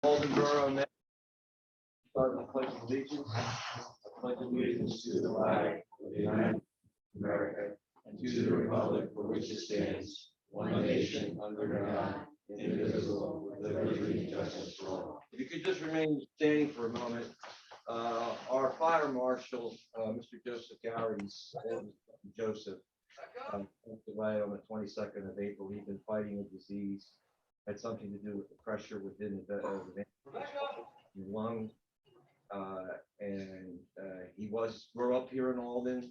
Aldan Borough, Mayor. Start the pledge of allegiance. I pledge allegiance to the flag of the United States of America and to the republic for which it stands, one nation under God, indivisible, with liberty and justice for all. If you could just remain standing for a moment. Our fire marshal, Mr. Joseph Gowry's Joseph, passed away on the 22nd of April. He'd been fighting a disease, had something to do with the pressure within the lung, and he grew up here in Aldan.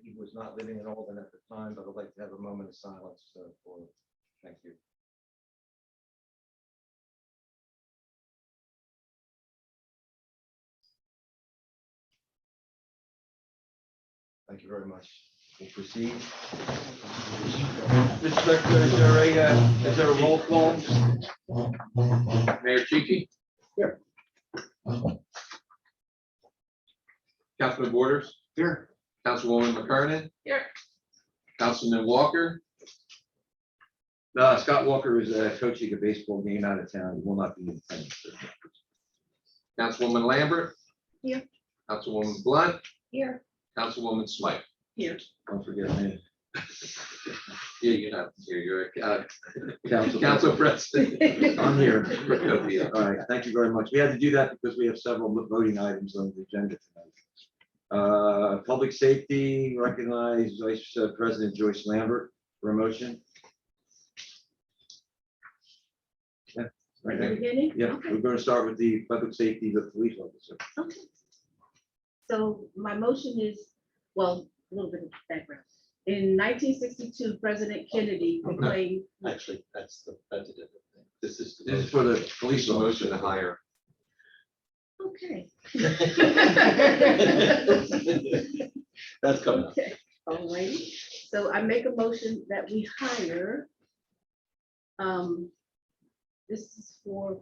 He was not living in Aldan at the time, but I'd like to have a moment of silence for him. Thank you. Thank you very much. We'll proceed. Mr. Secretary, is there a roll call? Mayor Cheeky? Here. Councilman Borders? Here. Councilwoman McKernan? Here. Councilman Walker? No, Scott Walker is coaching a baseball game out of town. He will not be in attendance. Councilwoman Lambert? Here. Councilwoman Blunt? Here. Councilwoman Smythe? Here. Don't forget me. Yeah, you're not here. You're Council. Council President. I'm here. All right, thank you very much. We had to do that because we have several voting items on the agenda tonight. Public safety, recognize Vice President Joyce Lambert for a motion. Yeah, right now. Beginning? Yeah, Okay. we're going to start with the public safety, the police officer. Okay. So my motion is, well, a little bit of background. In 1962, President Kennedy proclaimed. Actually, that's a different thing. This is For the police Motion officer. to hire. Okay. That's coming up. Okay, all right. So I make a motion that we hire. This is for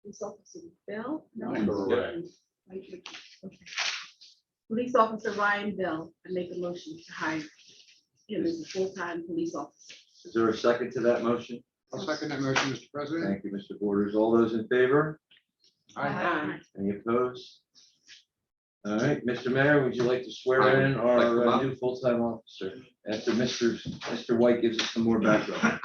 police officer Bell. No. Correct. Okay. Police officer Ryan Bell. I make a motion to hire him as a full-time police officer. Is there a second to that motion? I'll second that motion, Mr. President. Thank you, Mr. Borders. All those in favor? Aye. Any opposed? All right, Mr. Mayor, would you like to swear in our new full-time officer after Mr. White gives us some more background?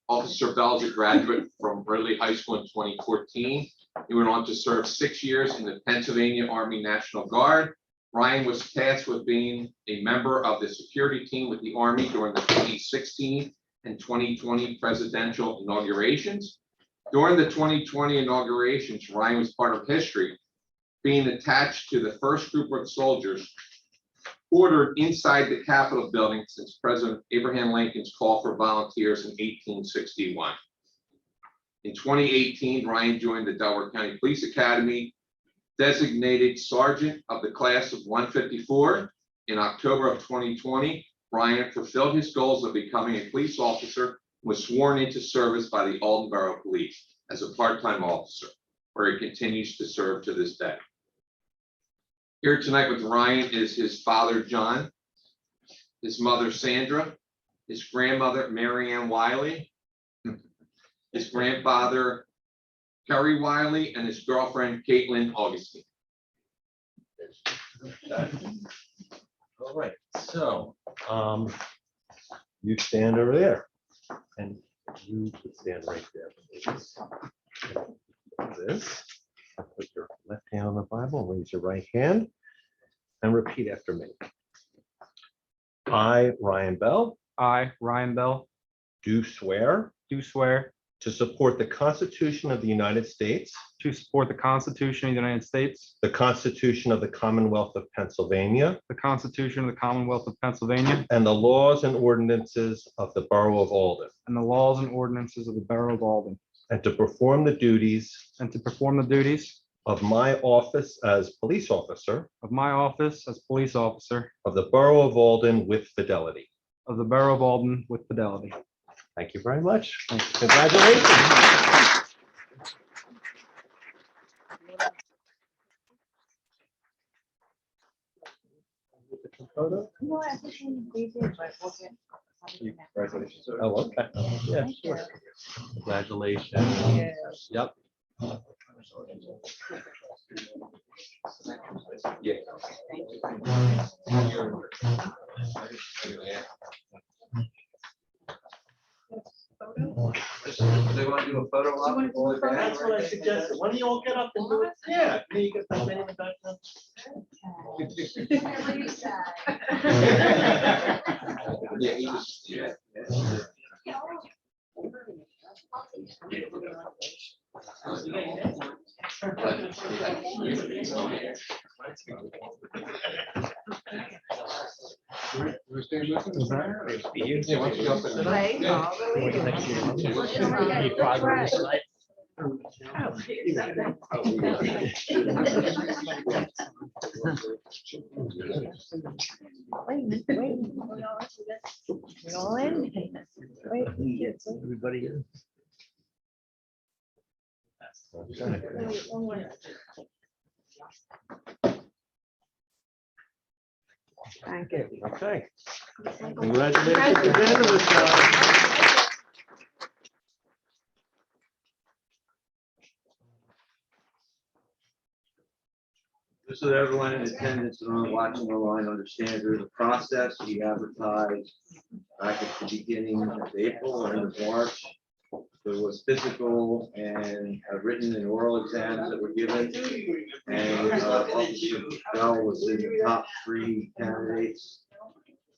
Officer Bell is a graduate from Ridley High School in 2014. He went on to serve 6 years in the Pennsylvania Army National Guard. Ryan was tasked with being a member of the security team with the Army during the 2016 and 2020 presidential inaugurations. During the 2020 inaugurations, Ryan was part of history, being attached to the first group of soldiers ordered inside the Capitol building since President Abraham Lincoln's call for volunteers in 1861. In 2018, Ryan joined the Delaware County Police Academy, designated sergeant of the class of 154. In October of 2020, Ryan fulfilled his goals of becoming a police officer and was sworn into service by the Aldan Borough Police as a part-time officer, where he continues to serve to this day. Here tonight with Ryan is his father, John, his mother, Sandra, his grandmother, Marianne Wiley, his grandfather, Kerry Wiley, and his girlfriend, Caitlin Augustine. All right, so you stand over there, and you could stand right there. This. Put your left hand on the Bible, raise your right hand, and repeat after me. I, Ryan Bell, I, Ryan Bell, do swear do swear to support the Constitution of the United States, to support the Constitution of the United States, the Constitution of the Commonwealth of Pennsylvania, the Constitution of the Commonwealth of Pennsylvania, and the laws and ordinances of the Borough of Aldan, and the laws and ordinances of the Borough of Aldan, and to perform the duties and to perform the duties of my office as police officer of my office as police officer of the Borough of Aldan with fidelity. of the Borough of Aldan with fidelity. Thank you very much. Congratulations. Congratulations. Oh, okay. Yeah, sure. Congratulations. Yep. They want to do a photo op? That's what I suggested. Why don't you all get up and do it? Yeah. You get the name and background. Yeah, he just, yeah. You stay listening? Yeah, why don't you go up and- Right, Yeah. all the way down. Wait a minute, wait. We're all in. Wait, Everybody is. wait, one more. Thank you. Okay. Congratulations. to Ben and Michelle. Just so that everyone in attendance and on watching online understands there's a process. We advertised back at the beginning of April or end of March. There was physical and written and oral exams that were given. And Officer Bell was in the top 3 candidates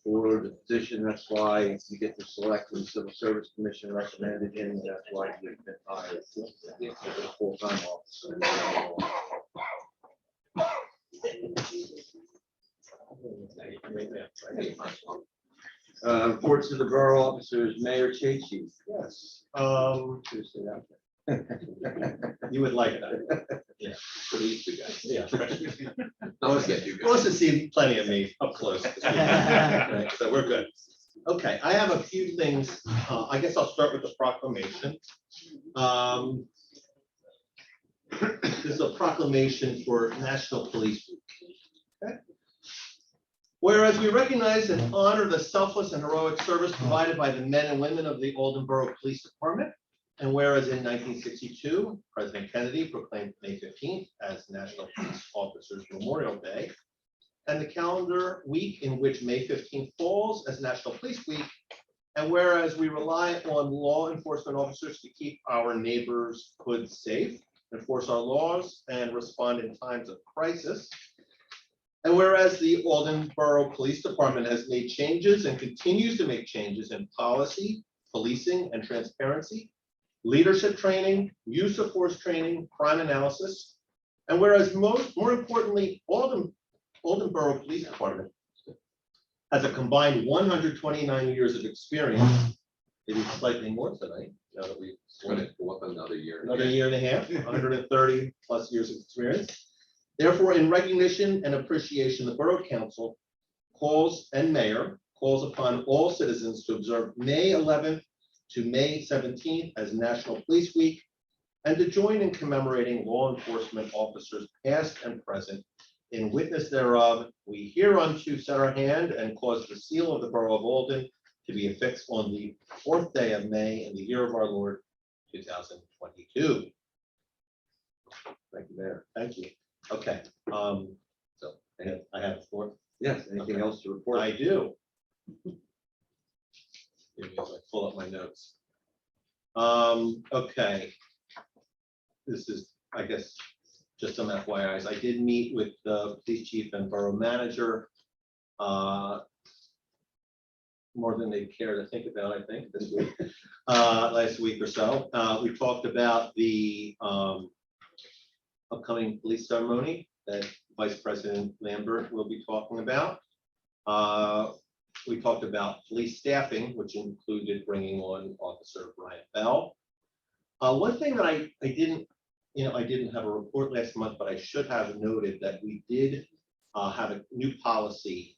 for the position. That's why you get to select when the Civil Service Commission recommended him. That's why he's been hired as a full-time officer. Reports to the borough officers, Mayor Chachi. Yes. That. You would like that. For these two guys. Yeah. Don't forget you Who wants guys. to see plenty of me up close? So we're good. Okay, I have a few things. I guess I'll start with the proclamation. This is a proclamation for National Police Week. Okay. Whereas we recognize and honor the selfless and heroic service provided by the men and women of the Aldan Borough Police Department, and whereas in 1962, President Kennedy proclaimed May 15th as National Police Officers Memorial Day, and the calendar week in which May 15th falls as National Police Week, and whereas we rely on law enforcement officers to keep our neighborhoods safe, enforce our laws, and respond in times of crisis. And whereas the Aldan Borough Police Department has made changes and continues to make changes in policy, policing, and transparency, leadership training, use of force training, crime analysis, and whereas more importantly, Aldan Borough Police Department has a combined 129 years of experience, maybe slightly more tonight, now that we've Want to go up another year. another year and a half, 130 plus years of experience. Therefore, in recognition and appreciation, the Borough Council and Mayor calls upon all citizens to observe May 11th to May 17th as National Police Week, and to join in commemorating law enforcement officers past and present. In witness thereof, we hereunto set our hand and cause the seal of the Borough of Aldan to be affixed on the 4th day of May in the year of our Lord, 2022. Thank you, Mayor. Thank you. Okay, so I have the floor. Yes, anything Okay. else to report? I do. Give me, as I pull up my notes. Okay. This is, I guess, just some FYIs. I did meet with the police chief and borough manager. More than they care to think about, I think, this week, last week or so. We talked about the upcoming police ceremony that Vice President Lambert will be talking about. We talked about police staffing, which included bringing on Officer Brian Bell. One thing that I didn't have a report last month, but I should have noted that we did have a new policy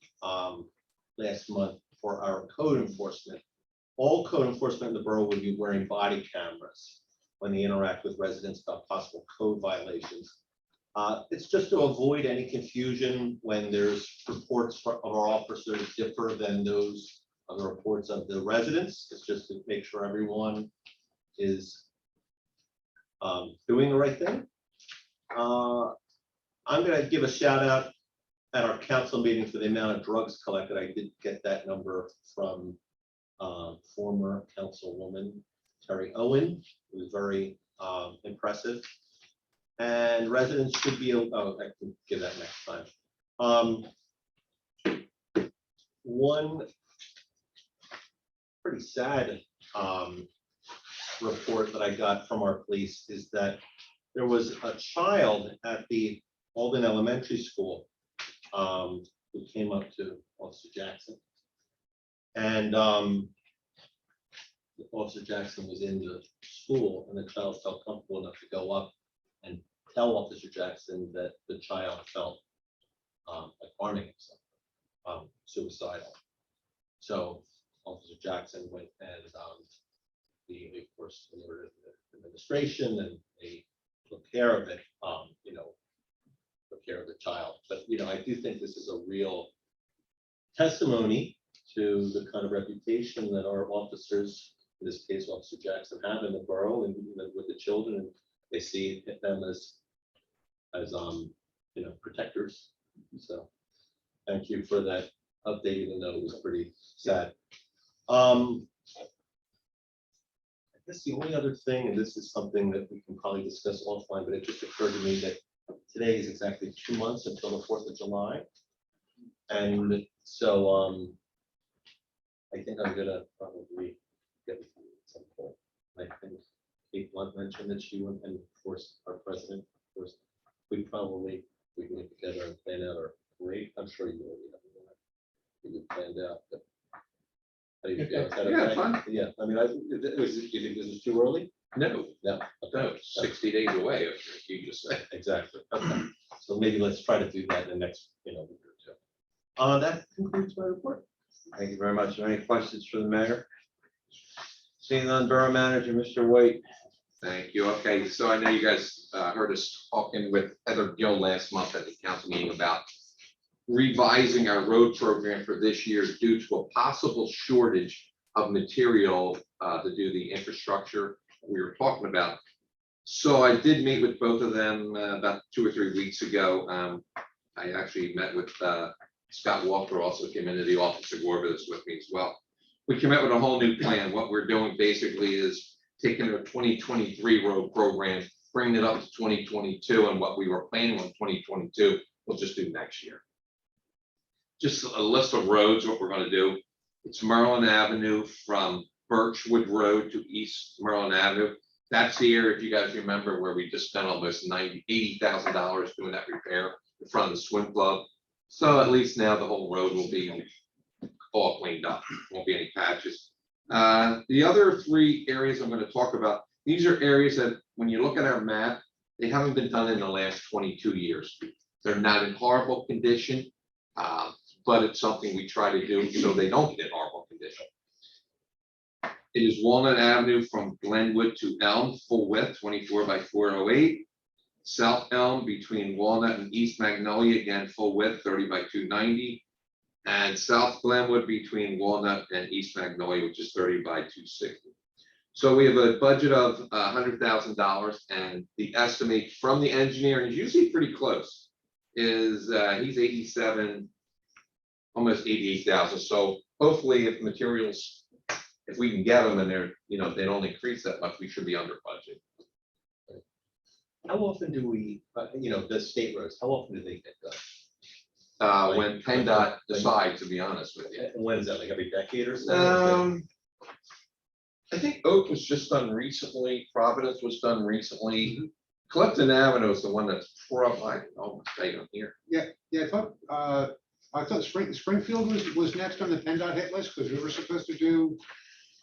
last month for our code enforcement. All code enforcement in the borough would be wearing body cameras when they interact with residents about possible code violations. It's just to avoid any confusion when there's reports of our officers differ than those of the reports of the residents. It's just to make sure everyone is doing the right thing. I'm gonna give a shout out at our council meeting for the amount of drugs collected. I did get that number from former councilwoman Terry Owen. It was very impressive. And residents should be, oh, I can give that next time. One pretty sad report that I got from our police is that there was a child at the Aldan Elementary School who came up to Officer Jackson. And Officer Jackson was in the school and the child felt comfortable enough to go up and tell Officer Jackson that the child felt like harming himself, suicidal. So Officer Jackson went and of course, alerted the administration and they took care of it, took care of the child. But, I do think this is a real testimony to the kind of reputation that our officers, in this case, Officer Jackson, have in the borough and with the children, and they see them as protectors. So thank you for that update, even though it was pretty sad. I guess the only other thing, and this is something that we can probably discuss offline, but it just occurred to me that today is exactly 2 months until the 4th of July. And so I think I'm gonna probably get with you at some point. I think Kate Blunt mentioned that she went, and of course, our president, of course, we can get together and plan out our parade. I'm sure you already have it planned out, but how do you feel? Is that Yeah, okay? fine. Yeah, I mean, do you think this is too early? No, No. no, 60 days away, you just said. Exactly. Okay. So maybe let's try to do that in the next, week or two. That concludes my report. Thank you very much. Any questions for the mayor? Seeing none, Borough Manager, Mr. White. Thank you. Okay, so I know you guys heard us talking with Heather Gill last month at the council meeting about revising our road program for this year due to a possible shortage of material to do the infrastructure we were talking about. So I did meet with both of them about 2 or 3 weeks ago. I actually met with Scott Walker, also came into the office of Gorvis with me as well. We came up with a whole new plan. What we're doing basically is taking our 2023 road program, bringing it up to 2022, and what we were planning on 2022, we'll just do next year. Just a list of roads, what we're going to do. It's Maryland Avenue from Birchwood Road to East Maryland Avenue. That's here, if you guys remember, where we just spent almost $80,000 doing that repair in front of the swim club. So at least now the whole road will be all cleaned up. Won't be any patches. The other 3 areas I'm going to talk about, these are areas that when you look at our map, they haven't been done in the last 22 years. They're not in horrible condition, but it's something we try to do so they don't get in horrible condition. It is Walnut Avenue from Glenwood to Elm, full width, 24 by 408. South Elm between Walnut and East Magnolia, again, full width, 30 by 290. And South Glenwood between Walnut and East Magnolia, which is 30 by 260. So we have a budget of $100,000, and the estimate from the engineer, and he's usually pretty close, is he's 87, almost 88,000. So hopefully if materials, if we can get them and they're, they don't increase that much, we should be under budget. How often do we, the state roads, how often do they get done? When PennDOT decides, to be honest with you. And when is that, like every decade or so? I think Oak was just done recently. Providence was done recently. Clifton Avenue is the one that's I almost stayed on here. Yeah, I thought Springfield was next on the PennDOT hit list because we were supposed to do,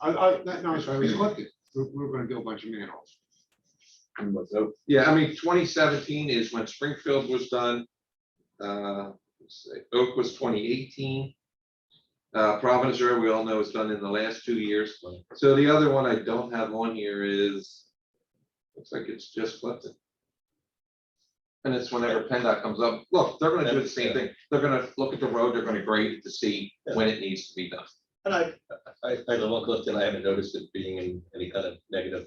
no, I'm sorry, it was Clifton. We were going to do a bunch of manholes. Yeah, I mean, 2017 is when Springfield was done. Let's see, Oak was 2018. Providence Road, we all know, is done in the last 2 years. So the other one I don't have on here is, looks like it's just Clifton. And it's whenever PennDOT comes up. Look, they're going to do the same thing. They're going to look at the road. They're going to grade it to see when it needs to be done. And I live on Clifton. I haven't noticed it being in any kind of negative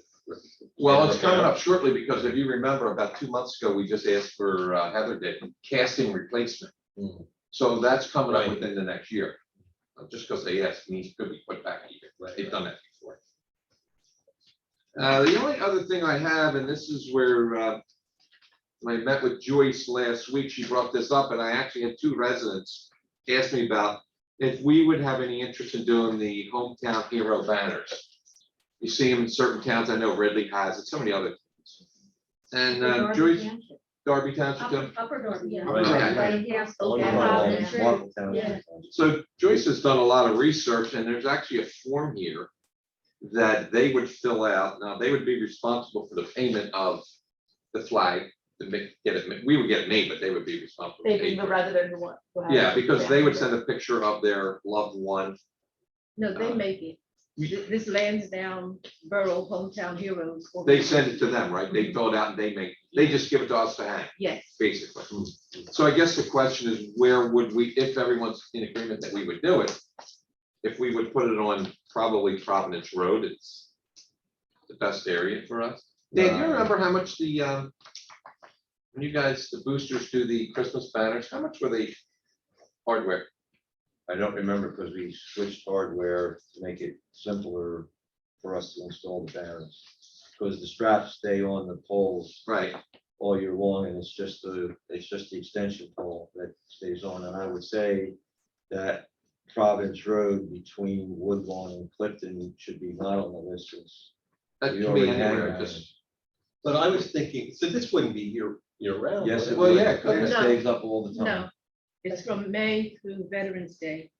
Well, it's coming up shortly because if you remember, about 2 months ago, we just asked for Heather did casting replacement. Mm. So that's coming up Right. within the next year. Just because they asked, means it could be put back even. They've done that before. The only other thing I have, and this is where when I met with Joyce last week, she brought this up, and I actually had 2 residents ask me about if we would have any interest in doing the hometown hero banners. You see them in certain towns. I know Ridley has it, so many other towns. And Joyce, Darby Township, too. Upper Darby, yeah. Right. Okay. Yeah. Yeah. So Joyce has done a lot of research, and there's actually a form here that they would fill out. Now, they would be responsible for the payment of the flag. We would get it made, but they would be responsible. to They pay being the for it. resident who want. who has Yeah, it. because Yeah. they would send a picture of their loved one. No, they make it. This Lansdowne Borough Hometown Heroes. They send it to them, right? They fill it out and they just give it to us to hang, Yes. basically. So I guess the question is, where would we, if everyone's in agreement that we would do it, if we would put it on probably Providence Road, it's the best area for us. Dan, do you remember how much when you guys, the boosters do the Christmas banners, how much were they hardware? I don't remember because we switched hardware to make it simpler for us to install the banners. Because the straps stay on the poles Right, all year long, and it's just the extension pole that stays on. And I would say that Providence Road between Woodlawn and Clifton should be not on the list. Since that we can be already hang anywhere, on just, But I was thinking, so this wouldn't be year round. Yes, would it Well, would. yeah, And it No. stays up all the time. No, it's from May through Veterans Day,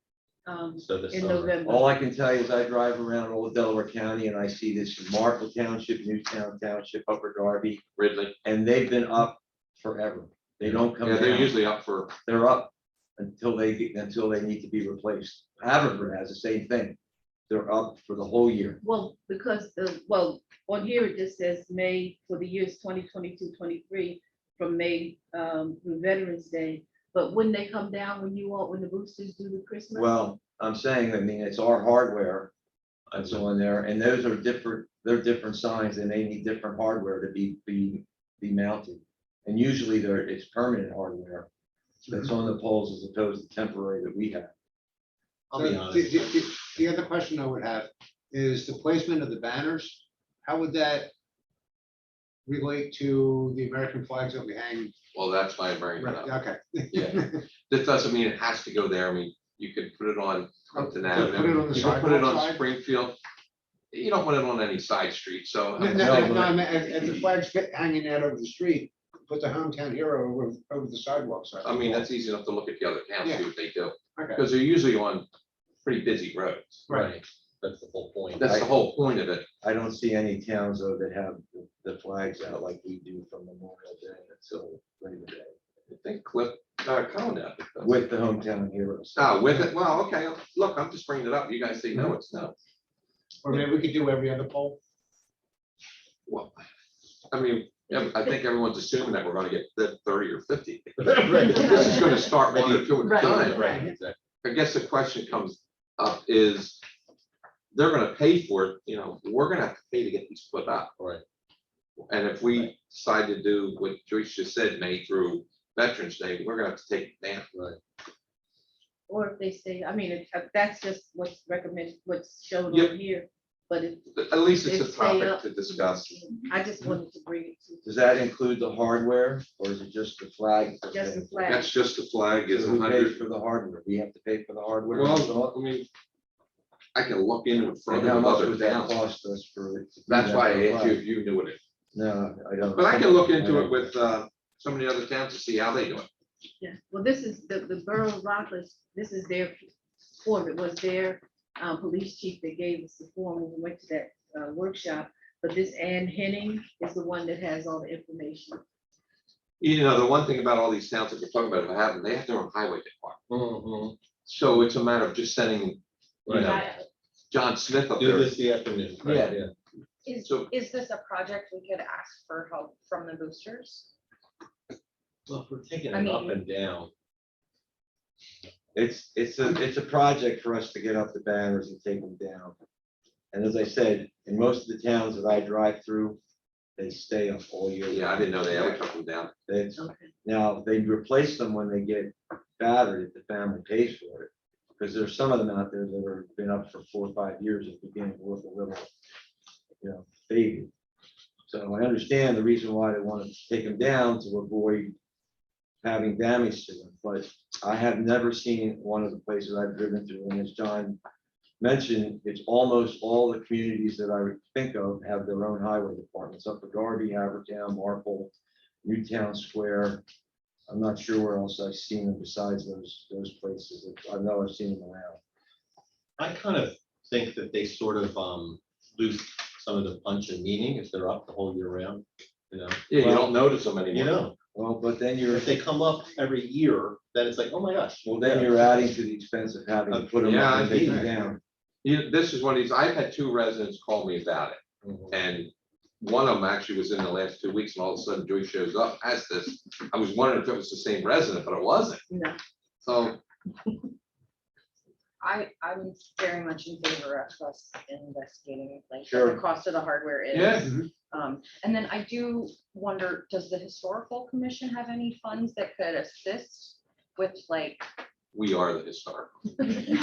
So the in summer. November. All I can tell you is I drive around all of Delaware County and I see this in Marple Township, Newtown Township, Upper Darby, Ridley. and they've been up forever. They don't come Yeah, they're down. usually up for, They're up until they need to be replaced. Haverford has the same thing. They're up for the whole year. Well, because on here it just says May for the years 2022, 23, from May through Veterans Day. But wouldn't they come down when the boosters do the Christmas? Well, I'm saying, I mean, it's our hardware that's on there, and those are different, they're different signs, and they need different hardware to be mounted. And usually it's permanent hardware that's on the poles as opposed to temporary that we have. I'll be So honest. The other question I would have is the placement of the banners. How would that relate to the American flags that we hang? well, that's why I'm bringing it up. Okay. Yeah. This doesn't mean it has to go there. I mean, you could put it on Compton Put it on Avenue. the You can put it sidewalk on side? Springfield. You don't want it on any side street, so. No, I meant if the flags hanging out over the street, put the hometown hero over the sidewalk side. I mean, that's easy enough to look at the other towns, see what they do, Okay. because they're usually on pretty busy roads. Right, that's the whole point. That's the whole point of it. I don't see any towns though that have the flags out like we do from Memorial Day until Labor Day I think Conneaut. with the hometown heroes. Oh, with it, well, okay, look, I'm just bringing it up. You guys say no, it's no. Or maybe we could do every other poll. Well, I mean, I think everyone's assuming that we're gonna get 30 or 50. Right. This is gonna start one or two at a Right. time. Right, exactly. I guess the question comes up is, they're gonna pay for it, you know, we're gonna have to pay to get these put up. Right. And if we decide to do what Joyce just said, May through Veterans Day, we're gonna have to take it down. Or if they say, I mean, that's just what's recommended, what's shown Yep. on here, but if. At least it's they a stay topic up- to discuss. I just wanted to bring it Does that include the hardware or is it just the flag? to just the flag. That's just the flag is Who pays 100. for the hardware? We have to pay for the hardware. Well, I mean, I can look into it And further how with much other would that towns. cost us for? it to do That's that why for I a asked you flag? if you knew it. No, I don't. But I can look into it with some of the other towns to see how they do it. Yeah, well, this is the Borough of Rockledge, this is their form, it was their police chief that gave us the form when we went to that workshop. But this Ann Henning is the one that has all the information. You know, the one thing about all these towns that we're talking about, they have their own highway department. Mhm. So it's a matter of just sending, you know, Right. John Smith up Do there. this the afternoon. right, Yeah. So Is this a project we could ask for help from the boosters? Well, if we're taking I it up mean- and down, It's a project for us to get up the banners and take them down. And as I said, in most of the towns that I drive through, they stay up all year. Yeah, I didn't know they ever took them down. It's, Okay. now, they replace them when they get battered, if the family pays for it. Because there's some of them out there that have been up for 4 or 5 years and beginning to look a little, faded. So I understand the reason why they want to take them down to avoid having damage to them, but I have never seen one of the places I've driven through, and as John mentioned, it's almost all the communities that I would think of have their own highway departments, up at Darby, Havertown, Marple, Newtown Square. I'm not sure where else I've seen them besides those places. I know I've seen them around. I kind of think that they sort of lose some of the punch and meaning if they're up the whole year round, Yeah, you don't notice them You anymore. know, Well, but then you're, if they come up every year, then it's like, oh my gosh. well, then you're adding to the expense of having to put them Yeah, up and take them I- down. This is one of these, I've had 2 residents call me about it, Mhm. and one of them actually was in the last 2 weeks, and all of a sudden Joyce shows up, has this. I was wondering if it was the same resident, but it wasn't. No. So, I'm very much in favor of us investigating like what Sure. the cost of the hardware is. yeah, And then I do wonder, does the historical commission have any funds that could assist with like? we are the historical. I mean,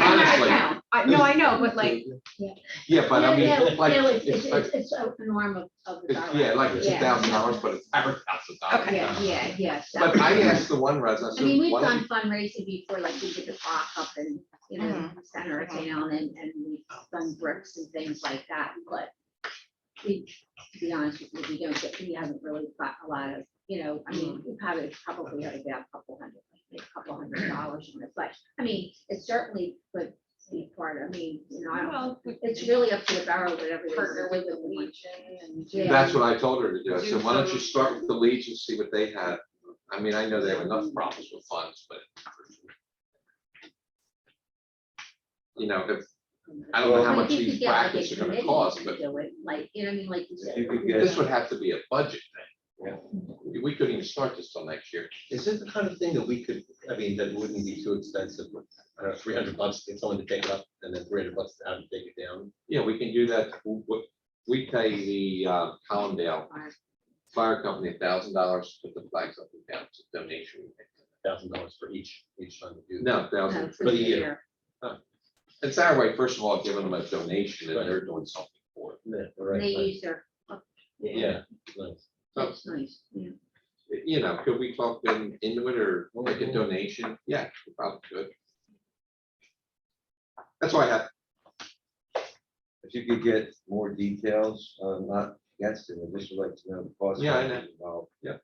Honestly. no, I know, but like, Yeah, but I mean, like, It's an arm of the. borough. yeah, like it's Yeah. $1,000, but it's $1,000. Okay, yeah. so- But I asked the one resident, I I mean, said, we've why don't done fundraising before, like we did the clock up in, center of town and we've done bricks and things like that, but we, to be honest with you, we haven't really got a lot of, I mean, we probably had about a couple hundred $100 on it, but I mean, it certainly could be part of, I don't, well, we it's really up to the borough, whatever. it is partner to with do the with money. Legion and. Yeah. That's what I told her to do. I Do said, why don't you some- start with the Legion, see what they have? I mean, I know they have enough problems with funds, but if, I don't know how Like, much you could these get, like, a brackets are gonna committee cost, to but do it, like, like you said. You could get- this would have to be a budget Yeah. thing. We couldn't even start this till next year. Is it the kind of thing that we could, that wouldn't be too expensive? I don't know, $300 to get someone to take it up and then $300 to have to take it down. Yeah, we can do that. We pay the Collindale Fire Company $1,000 to put the flags up and down. It's a donation. $1,000 for each time to do. No, No, 1,000. for the the year. year. It's our way, first of all, giving them a donation and they're doing something for it. Yeah, And they right. use their, Yeah. nice. that's nice, yeah. Could we talk them into it or make a donation? Yeah, we probably could. That's all I have. If you could get more details, not against it, I just would like to know the cost. Yeah, I know. involved. Yeah.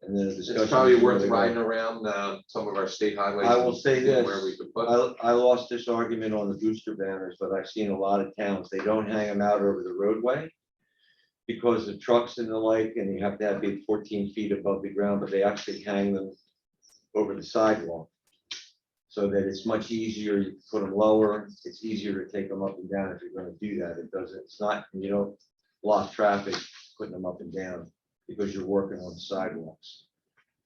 And then the discussion. It's probably is worth really riding well. around some of our state highways. I will say and this, Where we could put. I lost this argument on the booster banners, but I've seen a lot of towns, they don't hang them out over the roadway because of trucks and the like, and you have to have it 14 feet above the ground, but they actually hang them over the sidewalk. So that it's much easier, you put them lower, it's easier to take them up and down if you're gonna do that. It doesn't, it's not, you don't block traffic putting them up and down because you're working on the sidewalks.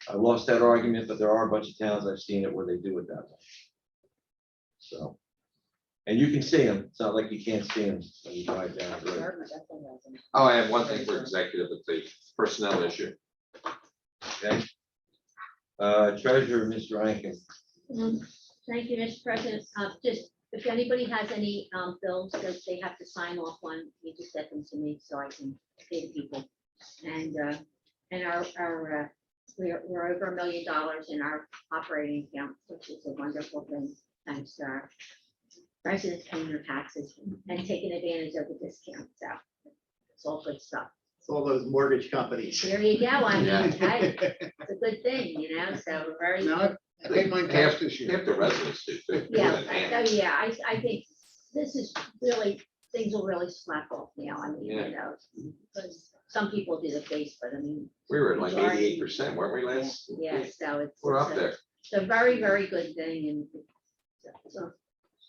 I lost that argument, but there are a bunch of towns I've seen it where they do it that way. So, and you can see them. It's not like you can't see them when you drive down the road. Oh, I have one thing for executive, it's a personnel issue. Okay. Treasurer, Mr. Rankin. Thank you, Mr. President. Just, if anybody has any bills that they have to sign off on, you just get them to me so I can pay the people. And we're over $1 million in our operating account, which is a wonderful thing. Thanks to our residents paying their taxes and taking advantage of the discount. So it's all good stuff. It's all those mortgage companies. There you go. I mean, Yeah. hey, it's a good thing, so we're very. No, I paid my tax this year. Half the residents do. too. Yeah, I think this is really, things will really slack off now. I mean, Yeah. because some people do the face, but I mean. We were at like majority- 88%, weren't we last? Yeah, so it's. We're it's up a- there. It's a very, very good thing and so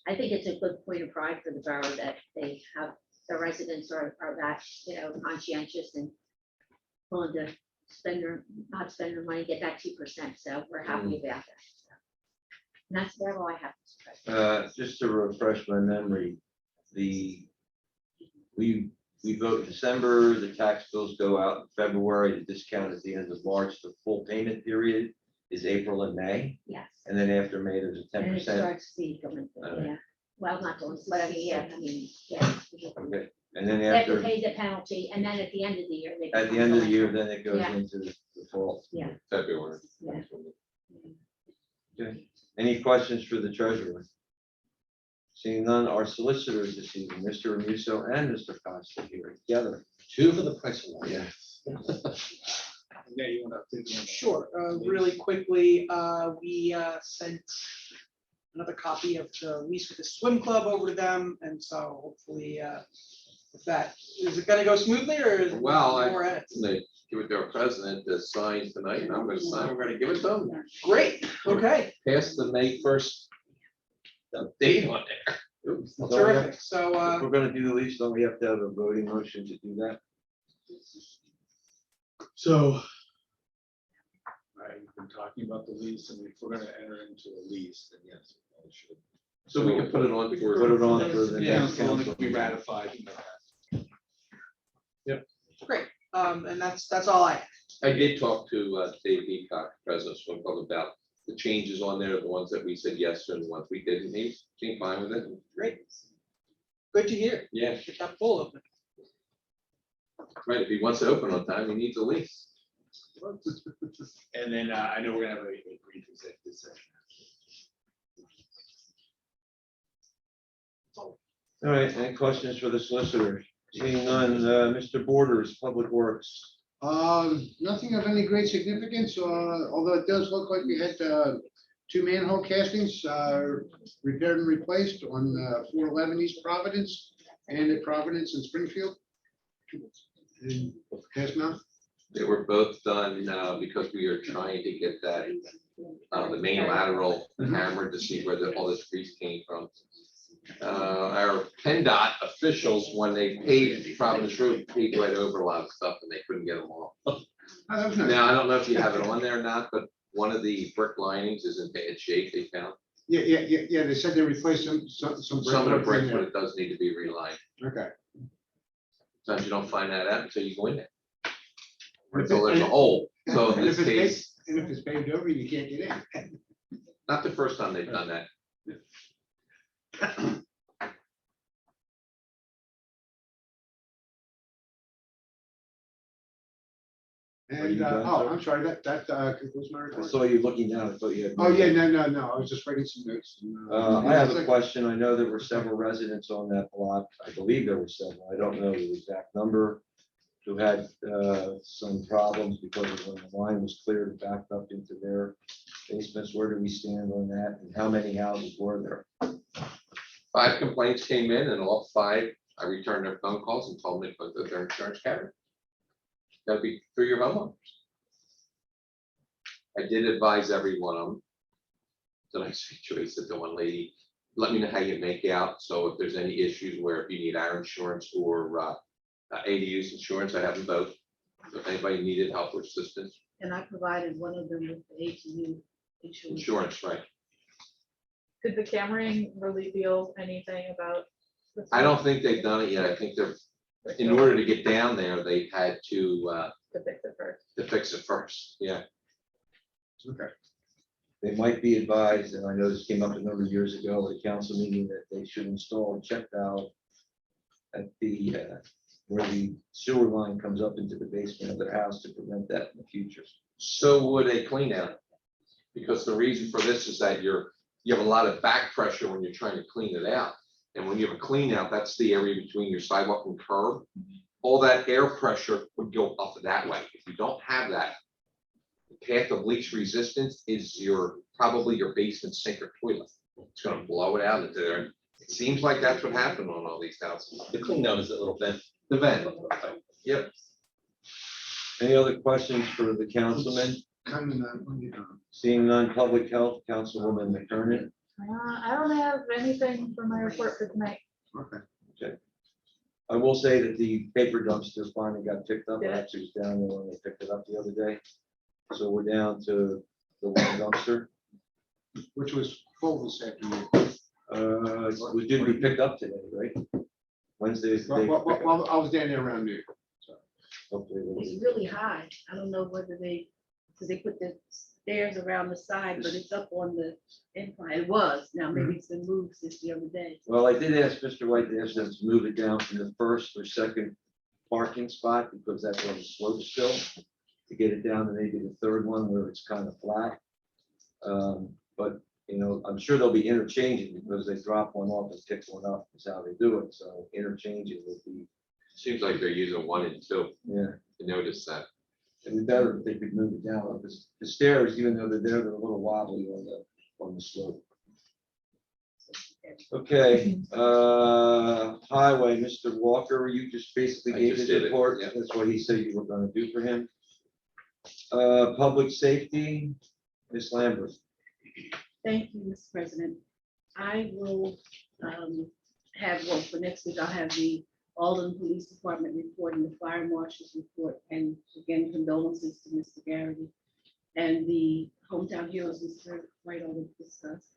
I think it's a good point of pride for the borough that they have, the residents are that, conscientious and willing to not spend their money, get that 2%. So we're happy about that. So, and that's all I have. Mr. President. Just to refresh my memory, the we vote in December, the tax bills go out in February, the discount is the end of March, the full payment period is April and May, Yes. and then after May, there's a And it 10%. starts to going, Alright. yeah. Well, not going, but I mean, yeah, I mean, yeah. Okay, and then They have to after, pay the penalty, and then at the end of the year. they at the become end of the year, delinquent. then it goes Yeah. into the default. Yeah. February. Yeah. Okay. Any questions for the treasurer? Seeing none, our solicitors this evening, Mr. Amuso and Mr. Costa here together. 2 for the price of one. Yes. Yeah, you want to. Sure, really quickly, we sent another copy of the lease with the swim club over to them, and so hopefully, with that, is it gonna go smoothly or is Well, more I, edits? they give it to our president to sign tonight, and I'm gonna sign, we're gonna give it to them. Great, okay, Pass the May 1st date on there. Oops. Don't we have- terrific, so, If we're gonna do the lease, don't we have to have a voting motion to do that? So. I've been talking about the lease, and if we're gonna enter into a lease, then yes, we should. So we can put it on for. Put it on for the Yeah, next it's only council. to be ratified. great, and that's all I have. I did talk to Dave Peacock, President of Swim Club, about the changes on there, the ones that we said yes to and the ones we didn't. He seemed fine with it. Great. Good to hear, Yeah, get that full of it. right. If he wants to open on time, he needs a lease. And then I know we're gonna have a brief executive session. All right, any questions for the solicitor? Seeing none, Mr. Borders, Public Works. Nothing of any great significance, although it does look like we had 2 manhole castings repaired and replaced on 411 East Providence and at Providence and Springfield. And Cast mount. They were both done because we are trying to get that, the main lateral hammered to see where all this grease came from. Our PennDOT officials, when they paved Providence Road, paved right over a lot of stuff and they couldn't get them off. Oh, that was nice. Now, I don't know if you have it on there or not, but one of the brick linings is in bad shape, they found. Yeah, they said they replaced some. Some of the brickwork bricks, in but there. it does need to be relined. Okay. Sometimes you don't find that out until you go in there. And if Until there's a it- hole. So in and this if it's case, paved- And if it's paved over, you can't get in. not the first time they've done that. Are you And, done, oh, sir? I'm sorry, that concludes my I report. saw you looking down, I thought you had. Oh, yeah, no, I was just writing some notes. and, I have a question. I know there were several residents on that block. I believe there were several. I don't know the exact number. Who had some problems because of when the line was cleared and backed up into their basements. Where do we stand on that? And how many houses were there? 5 complaints came in and all 5, I returned their phone calls and told them to put their insurance carrier. That'd be through your homeowners. I did advise every one of them. So I said to one lady, let me know how you make out. So if there's any issues where if you need our insurance or ADU's insurance, I have them both. So if anybody needed help or assistance, And I provided one of them with the ATU insurance. insurance, right? Did the cameraing reveal anything about? the I don't think they've done it yet. I think they're, in order to get down there, they had to fix it first. fix it first. Yeah. Okay. They might be advised, and I know this came up a number of years ago at a council meeting, that they should install a check valve at the, where the sewer line comes up into the basement of their house to prevent that in the future. So would a clean out. Because the reason for this is that you have a lot of back pressure when you're trying to clean it out. And when you have a clean out, that's the area between your sidewalk and curb. All that air pressure would go up that way. If you don't have that, the path of least resistance is probably your basement sink or toilet. It's gonna blow it out into there. It seems like that's what happened on all these houses. The clean out is a little bent. The vent. Yep. Any other questions for the councilman? Coming on. Seeing none, public health, Councilwoman McKernan. I don't have anything for my report for tonight. Okay. I will say that the paper dumpster finally got picked up. I Good. actually was down there when they picked it up the other day. So we're down to the one dumpster. Which was full this afternoon. It was due to be picked up today, right? Wednesday is the day. Well, I was down there around noon. Hopefully they'll It's be- really high. I don't know whether because they put the stairs around the side, but it's up on the incline. It was. Now maybe it's been moved since the other day. Well, I did ask Mr. White to ask them to move it down from the first or second parking spot because that's on the slope still. To get it down to maybe the third one where it's kind of flat. But, you know, I'm sure they'll be interchanging because they drop one off and pick one up. Is how they do it. So interchanging would be, Seems like they're using 1 and 2. yeah. I noticed that. It'd be better if they could move it down. Because the stairs, even though they're there, they're a little wobbly on the slope. Okay, highway, Mr. Walker, you just basically I gave just his did it, report. yeah. That's what he said you were gonna do for him. Public safety, Ms. Lambert. Thank you, Mr. President. I will for next week, I'll have the Aldan Police Department report and the Fire Marshal's report. And again, condolences to Mr. Garrity and the Hometown Heroes, Mr. White already discussed.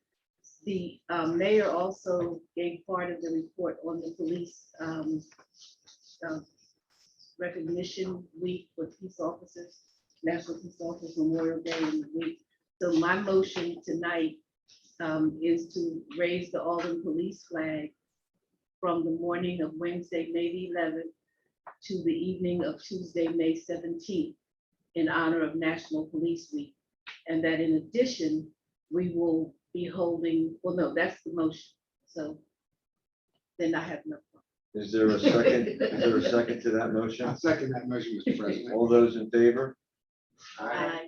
The mayor also gave part of the report on the police recognition week for peace officers, National Peace Officers Memorial Day in the week. So my motion tonight is to raise the Alden police flag from the morning of Wednesday, May the 11th to the evening of Tuesday, May 17th in honor of National Police Week. And that in addition, we will be holding, well, no, that's the motion. So then I have no. Is there a second? Is there a second to that motion? I'll second that motion, Mr. President. All those in favor? Aye.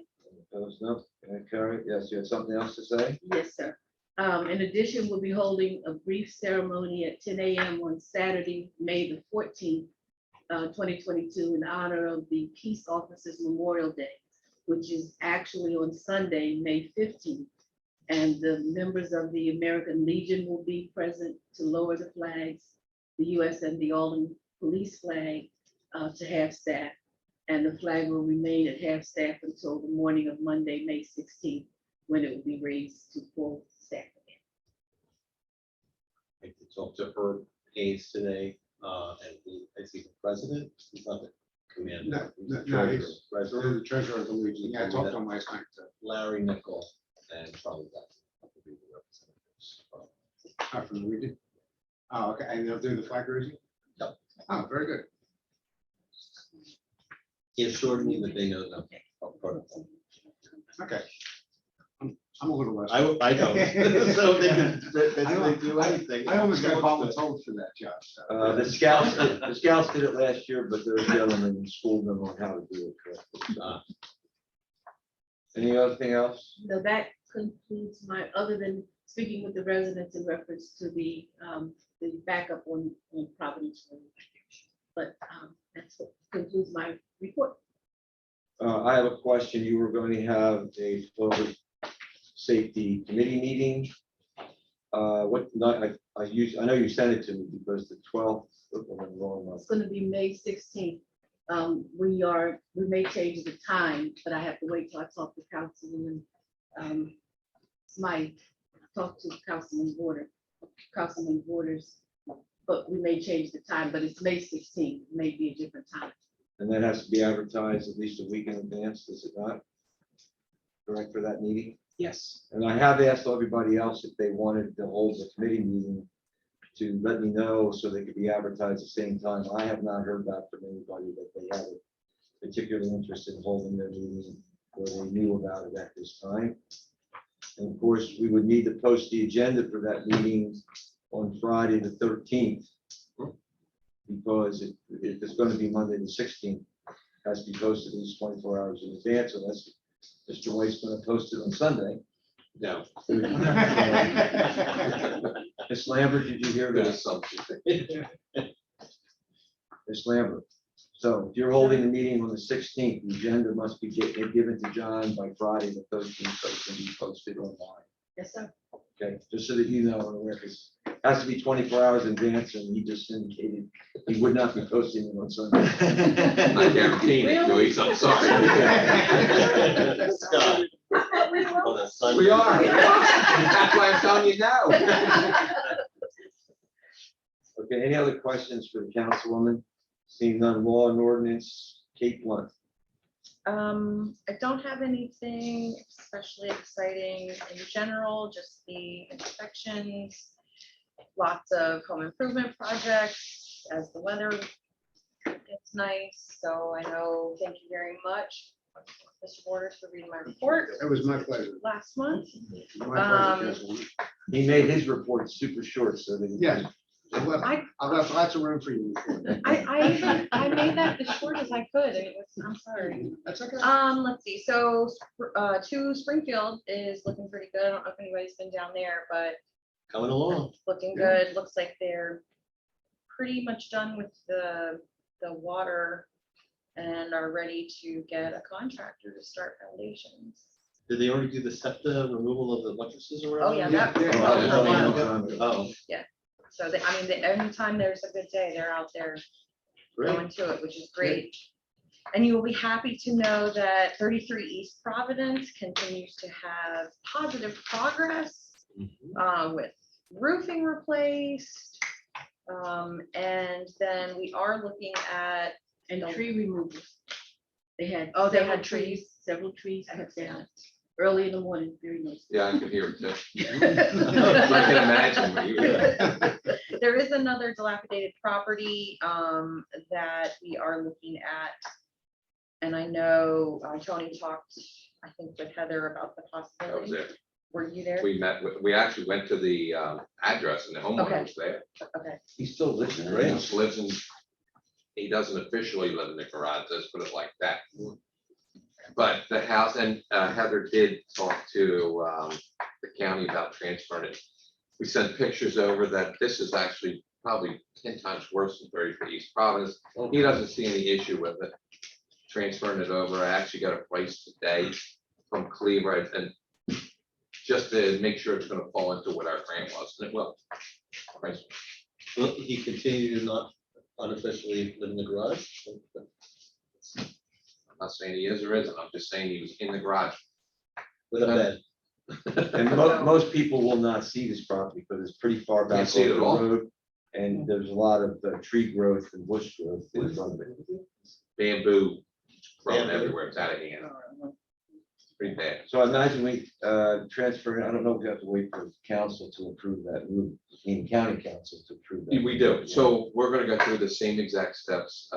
Opposed, no? Can I carry? Yes, you have something else to say? Yes, sir. In addition, we'll be holding a brief ceremony at 10 a.m. on Saturday, May the 14th, 2022, in honor of the Peace Officers Memorial Day, which is actually on Sunday, May 15th. And the members of the American Legion will be present to lower the flags, the US and the Alden police flag to half staff. And the flag will remain at half staff until the morning of Monday, May 16th, when it will be raised to full staff again. I talked to her aides today, and I see the president, he's not the commander. he's the No, treasurer. he's President, the treasurer of the Legion. Yeah, I talked to him last night. Larry Nickel, and Charlie Jackson. I could be the representatives. From the Legion. Oh, okay, and they'll do the flag raising? Yep. Oh, very good. He assured me that they know the protocol. Okay. I'm a little less. I don't, so they can, I they do anything. I almost got voluntold for that job. so. The scouts did it last year, but those gentlemen schooled them on how to do it correctly. Any other thing else? So that concludes my, other than speaking with the residents in reference to the backup on Providence Road. But that's what concludes my report. I have a question. You were going to have a public safety committee meeting. What night? I know you sent it to me because the 12th. It's going to be May 16th. We may change the time, but I have to wait till I talk to Councilwoman Smythe. Talk to Councilman Borders, but we may change the time, but it's May 16th, maybe a different time. And that has to be advertised at least a week in advance, does it not? Correct for that meeting? Yes. And I have asked everybody else if they wanted to hold the committee meeting to let me know so they could be advertised at the same time. I have not heard back from anybody that they have a particular interest in holding their meeting or they knew about it at this time. And of course, we would need to post the agenda for that meeting on Friday, the 13th. Because if it's going to be Monday, the 16th, it has to be posted at least 24 hours in advance, unless Mr. White's going to post it on Sunday. No. Ms. Lambert, did you hear Good that? assumption. Ms. Lambert. So if you're holding the meeting on the 16th, the agenda must be given to John by Friday, the 13th, so it can be posted online. Yes, sir. Okay, just so that you know, on the record, it has to be 24 hours in advance, and he just indicated he would not be posting it on Sunday. I guarantee it, Joyce, I'm sorry. Scott, on a Sunday. We are. That's why I'm telling you now. Okay, Okay, any other questions for the councilwoman? Seeing none, law and ordinance, Kate Blunt. I don't have anything especially exciting in general, just the inspections. Lots of home improvement projects as the weather gets nice. So I know, thank you very much, Mr. Borders, for reading my report It was my pleasure. last month. My pleasure, Councilwoman. He made his report super short, so that. Yeah. I left lots of room for you. I made that as short as I could, and it was, I'm sorry. That's okay. Let's see, so, to Springfield is looking pretty good. I don't know if anybody's been down there, but Coming along. looking Yeah. good. Looks like they're pretty much done with the water and are ready to get a contractor to start foundations. Did they already do the SEPTA removal of the mattresses or Oh, whatever? yeah, that- Oh, So they, I mean, anytime there's a good day, they're out there great. going to it, which is great. And you will be happy to know that 33 East Providence continues to have positive progress with roofing replaced. And then we are looking at, And tree removal. They had. Oh, they several had trees. Several trees cut down early in the morning, very nice. Yeah, I could hear it too. I can imagine what you were. there is another dilapidated property that we are looking at. And I know Tony talked, I think, with Heather about the I was possibility. there. Were you there? We actually went to the address and the homeowner Okay. was there. Okay. He still lives there. He just lives in, he doesn't officially live in the garage, let's put it like that. But the house, and Heather did talk to the county about transferring it. We sent pictures over that this is actually probably 10 times worse than 33 East Providence. He doesn't see any issue with it, transferring it over. I actually got a price today from Cleaver and just to make sure it's gonna fall into what our grant was, and it will. Price. Will he continue to not unofficially live in the garage? I'm not saying he is or isn't, I'm just saying he was in the garage. With a bed? And most people will not see this property because it's pretty far back Can't see it off at the all. road. And there's a lot of tree growth and bush growth in front of it. Bamboo growing Bamboo. everywhere, it's out of hand. Pretty bad. So I imagine we transfer, I don't know if we have to wait for council to approve that move, in county council to approve that. We do, so we're gonna go through the same exact steps.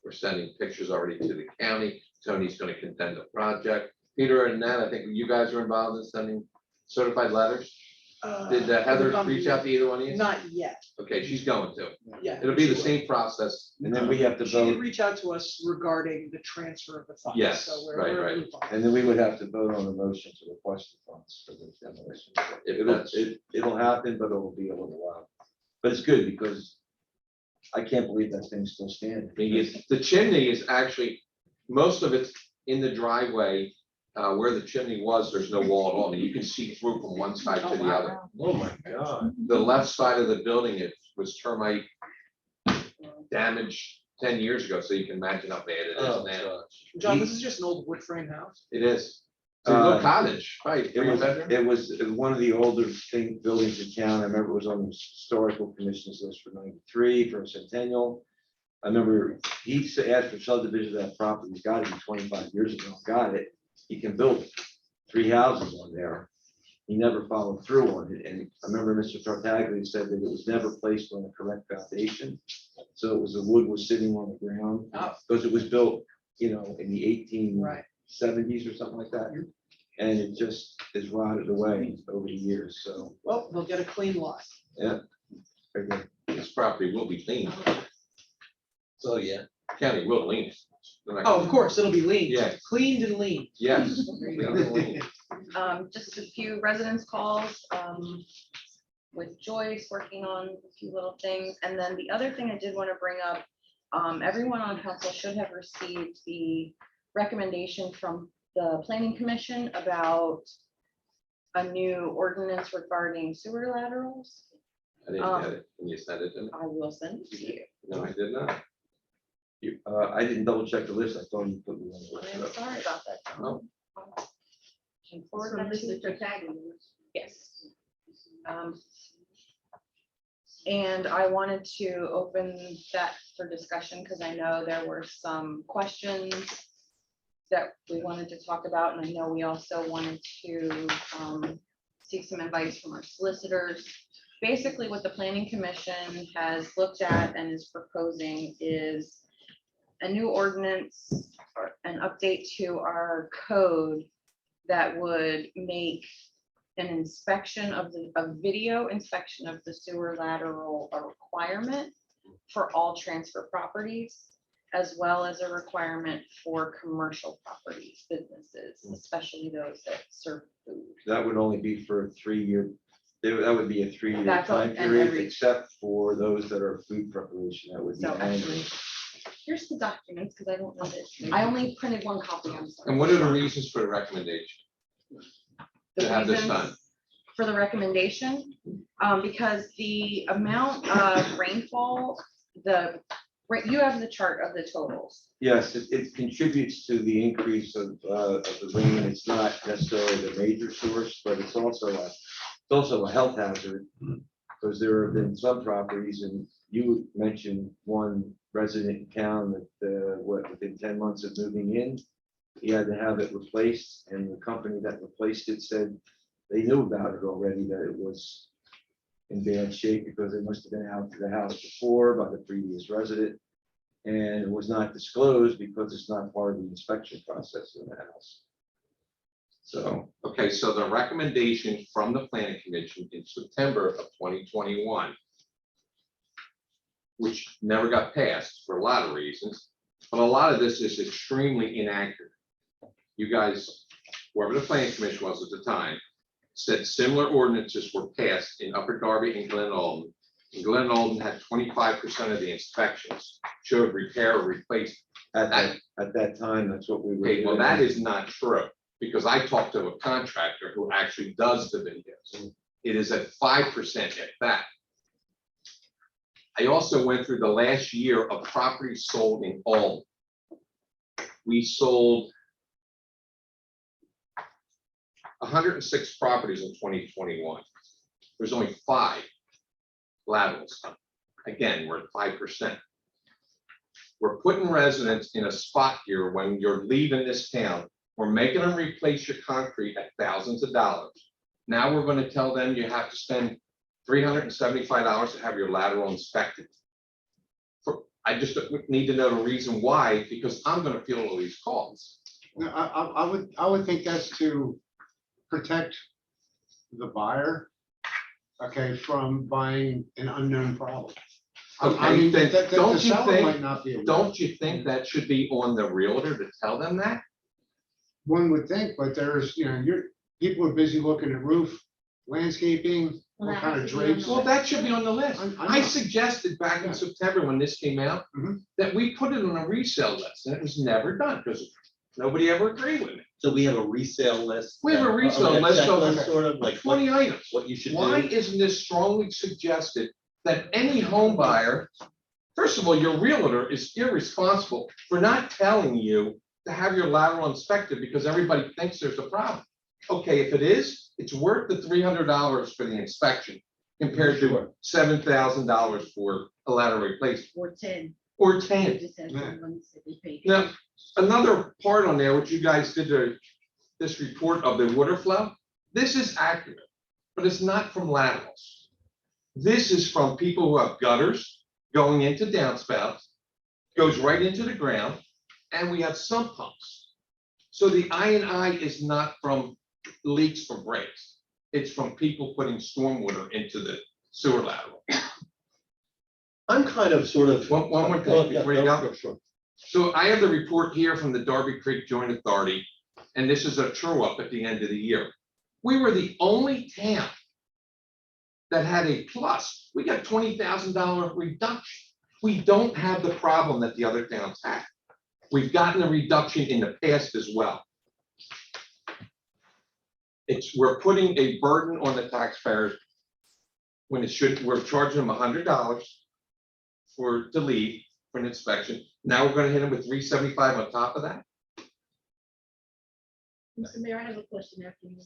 We're sending pictures already to the county. Tony's gonna contend the project. Peter and Nat, I think you guys are involved in sending certified letters. Did Heather reach out to either one of you? Not yet, Okay, she's going to. yeah. It'll be the same process. And then we have to She did vote, reach out to us regarding the transfer of the funds. Yes, So we're right, in right. loop on that. and then we would have to vote on the motion to request the funds for the demolition. If that's- It'll happen, but it'll be a little while. But it's good because I can't believe that thing's still standing. The chimney is actually, most of it's in the driveway. Where the chimney was, there's no wall at all. I mean, you can see through from one side to the other. Oh, my God. The left side of the building, it was termite damage 10 years ago, so you can imagine how bad it Oh, is now. gosh. John, this is just an old wood frame house. It is. It's a little Uh, cottage, right? It was, three-bedroom? it was one of the older buildings in town. I remember it was on the historical commission's list for 93 for a centennial. I remember he asked for subdivision of that property. He's got it 25 years ago. Got it. He can build 3 houses on there. He never followed through on it. And I remember Mr. Tartaglia said that it was never placed on the correct foundation. So it was, the wood was sitting on the ground Oh. because it was built, in the 1870s Right. or something like that. And it just is rotted away over the years. So, Well, they'll get a clean lot. yeah. Very good. This property will be cleaned. So, yeah. County will clean it. They're not Oh, gonna- of course, it'll be lean. Yeah. Cleaned and lean. Yes. They'll clean it. Just a few residence calls with Joyce working on a few little things. And then the other thing I did want to bring up, everyone on council should have received the recommendation from the planning commission about a new ordinance regarding sewer laterals. I didn't get it. Can you send it to me? I will send it to you. No, I did not. I didn't double check the list. I thought you put me on the I'm list. sorry about that. Tom. Can forward From that to you. Mr. Tartaglia. Yes. And I wanted to open that for discussion because I know there were some questions that we wanted to talk about, and I know we also wanted to seek some advice from our solicitors. Basically, what the planning commission has looked at and is proposing is a new ordinance or an update to our code that would make an inspection of a video inspection of the sewer lateral a requirement for all transfer properties, as well as a requirement for commercial properties, businesses, especially those that serve food. That would only be for a 3-year, that would be a 3-year That's all- time and period, every- except for those that are food preparation, that would be So annual. actually, here's the documents, because I don't know this. I only printed one copy, I'm sorry. And what are the reasons for the recommendation The to have this reasons done? For the recommendation, because the amount of rainfall, you have the chart of the totals. Yes, it contributes to the increase of the rain. It's not necessarily the major source, but it's also a health hazard. Because there have been some properties, and you mentioned one resident in town that, within 10 months of moving in, he had to have it replaced, and the company that replaced it said they knew about it already, that it was in bad shape because it must have been out to the house before by the previous resident. And it was not disclosed because it's not part of the inspection process in the house. So, Okay, so the recommendation from the planning commission in September of 2021, which never got passed for a lot of reasons, but a lot of this is extremely inaccurate. You guys, whoever the planning commission was at the time, said similar ordinances were passed in Upper Darby and Glen Alden. And Glen Alden had 25% of the inspections showed repair or replacement. at that time, that's what we were. Okay, well, doing. that is not true, because I talked to a contractor who actually does the videos. It is at 5% at that. I also went through the last year of properties sold in Alden. We sold 106 properties in 2021. There's only 5 laterals. Again, we're at 5%. We're putting residents in a spot here when you're leaving this town. We're making them replace your concrete at thousands of dollars. Now we're going to tell them you have to spend $375 to have your lateral inspected. I just need to know the reason why, because I'm going to feel all these calls. No, I would think that's to protect the buyer, okay, from buying an unknown problem. I Okay, mean, then the don't you seller think- might not be aware. Don't you think that should be on the realtor to tell them that? One would think, but there's, people are busy looking at roof, landscaping, Well, what that kind has of to be on drapes. the Well, that should be on the list. I I know. suggested back in Yeah. September when this came out, Mhm. that we put it on a resale list, and it was never done, because nobody ever agreed with me. So we have a resale list. We have a that- resale like a list of- checklist, Sort of like 20 items. what you should Why do. isn't this strongly suggested that any home buyer, first of all, your realtor is irresponsible for not telling you to have your lateral inspected because everybody thinks there's a problem. Okay, if it is, it's worth the $300 for the inspection compared to $7,000 for a lateral replacement, Or 10. or It 10. just has Yeah. one that we pay. Now, another part on there, which you guys did this report of the water flow, this is accurate, but it's not from laterals. This is from people who have gutters going into downspouts, goes right into the ground, and we have sump pumps. So the I&I is not from leaks from breaks. It's from people putting stormwater into the sewer lateral. I'm kind of sort of. One more thing Well, yeah, before you go. Sure. So I have the report here from the Darby Creek Joint Authority, and this is a true up at the end of the year. We were the only town that had a plus. We got $20,000 reduction. We don't have the problem that the other towns have. We've gotten a reduction in the past as well. We're putting a burden on the taxpayers when it should, we're charging them $100 to leave for an inspection. Now we're gonna hit them with $375 on top of that. Mr. Mayor, I have a question after you.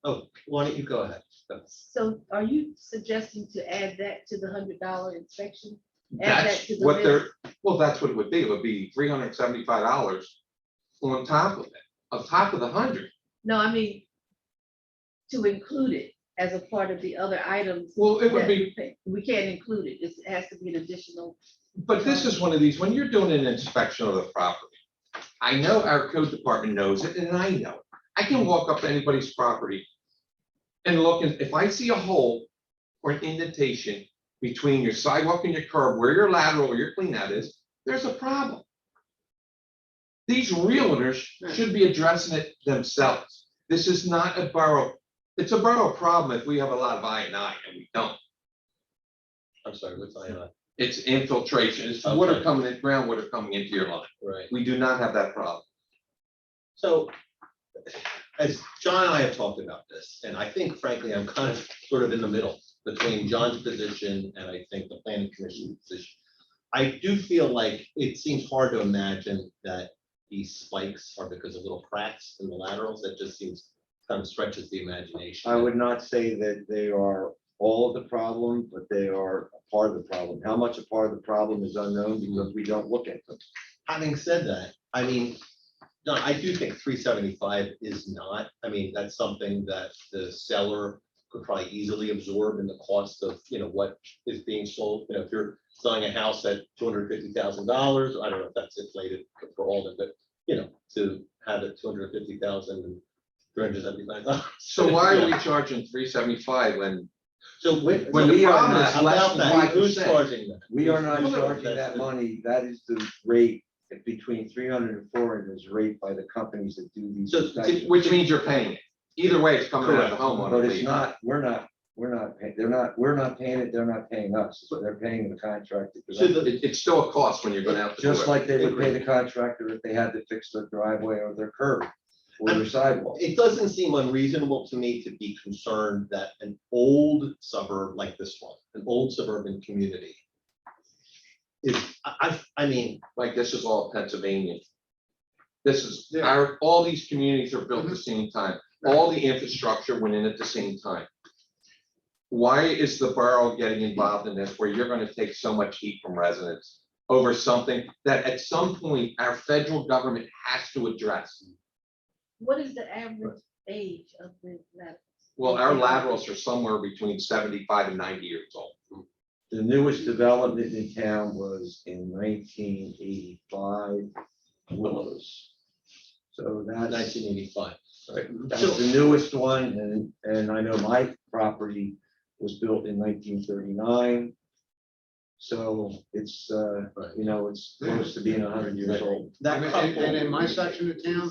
Oh, why don't you go ahead? So are you suggesting to add that to the $100 inspection? Add that That's to the what they're, list? well, that's what it would be. It would be $375 on top of it, on top of the 100. No, I mean, to include it as a part of the other items. Well, it would that be, we can't include it. It has to be an additional. but this is one of these, when you're doing an inspection of the property, I know our code department knows it and I know it. I can walk up to anybody's property and look, and if I see a hole or an indentation between your sidewalk and your curb, where your lateral or your clean out is, there's a problem. These realtors should be addressing it themselves. This is not a borough, it's a borough problem if we have a lot of I and we don't. I'm sorry, what's I? It's infiltration, it's water coming in, groundwater coming into your line. Right. We do not have that problem. So, as John and I have talked about this, and I think frankly, I'm kind of sort of in the middle between John's position and I think the planning commission position. I do feel like it seems hard to imagine that these spikes are because of little cracks in the laterals. That just seems kind of stretches the imagination. I would not say that they are all of the problem, but they are a part of the problem. How much a part of the problem is unknown because we don't look at them. Having said that, I mean, no, I do think 375 is not, I mean, that's something that the seller could probably easily absorb in the cost of, what is being sold. If you're selling a house at $250,000, I don't know if that's inflated for all of it, to have it 250,000 and $375. So why are we charging $375 when So when we the are problem not is less about than that, who's 5%? charging that? We are not Who's- charging that's that the- money. That is the rate between 300 and 400 is rate by the companies that do these. So, inspections. Which means you're paying it. Either way, it's coming out of the homeowner. But it's fee. not, we're not paying, we're not paying it, they're not paying us. So they're paying the contractor. for So that. It's still a cost when you're going out to do Just it. like they would pay the contractor if they had to fix their driveway or their curb or their sidewalk. It doesn't seem unreasonable to me to be concerned that an old suburb like this one, an old suburban community is, I mean, Like this is all Pennsylvania. This is all these communities are built at the same time. All the infrastructure went in at the same time. Why is the borough getting involved in this where you're going to take so much heat from residents over something that at some point our federal government has to address? What is the average age of the laterals? Well, our laterals are somewhere between 75 and 90 years old. The newest development in town was in 1985. Willows. So that's 1985. that's the newest one, and I know my property was built in 1939. So it's, it's close to being 100 years old. That And in my couple, section of town,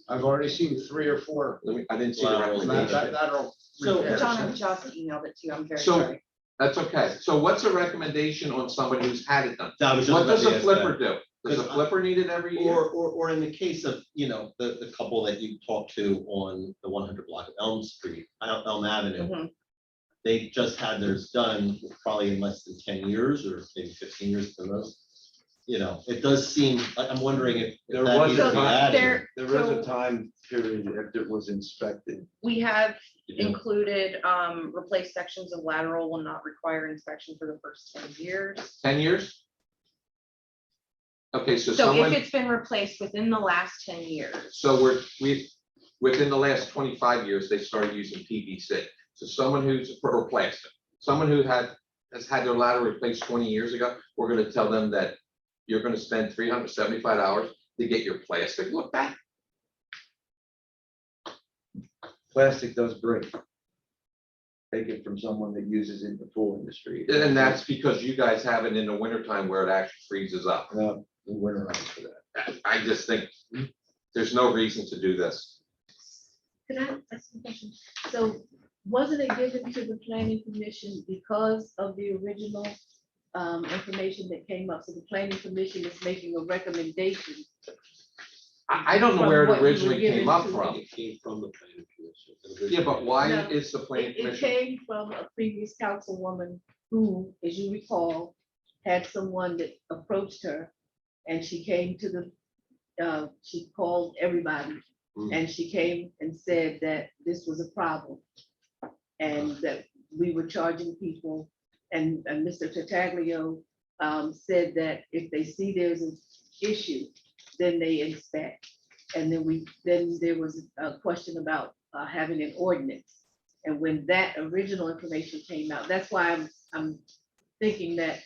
I've already seen 3 or 4. I didn't see the Laterals. recommendation. Lateral So, repairs. John, I just emailed it to you. I'm very So- sorry. That's okay. So what's a recommendation on somebody who's had it done? I was just What about does to a ask flipper that. do? Does a Because I- flipper need it every year? Or in the case of, the couple that you talked to on the 100 block of Elm Street, Elm Avenue. Mhm. They just had theirs done probably in less than 10 years or maybe 15 years at the most. It does seem, I'm wondering if There that was needs a to be time, added. there was a time period after it was inspected. We have You know? included, replace sections of lateral will not require inspection for the first 10 years. 10 years? Okay, so So if someone, it's been replaced within the last 10 years, so within the last 25 years, they started using PVC. So someone who's, or plastic, someone who has had their lateral replaced 20 years ago, we're gonna tell them that you're gonna spend $375 to get your plastic looked at? Plastic does break. Take it from someone that uses it in the pool industry. And that's because you guys have it in the wintertime where it actually freezes up. No, we winterize for that. I just think there's no reason to do this. Can I ask a question? So wasn't it given to the planning commission because of the original information that came up? So the planning commission is making a recommendation. I don't know From where what it you were originally came given up to from. It came from the planning commission. Yeah, but why No, is the planning It commission? came from a previous councilwoman who, as you recall, had someone that approached her and she came to she called everybody And she came and said that this was a problem. And that we were charging people, and Mr. Tartaglio said that if they see there's an issue, then they inspect. And then there was a question about having an ordinance. And when that original information came out, that's why I'm thinking that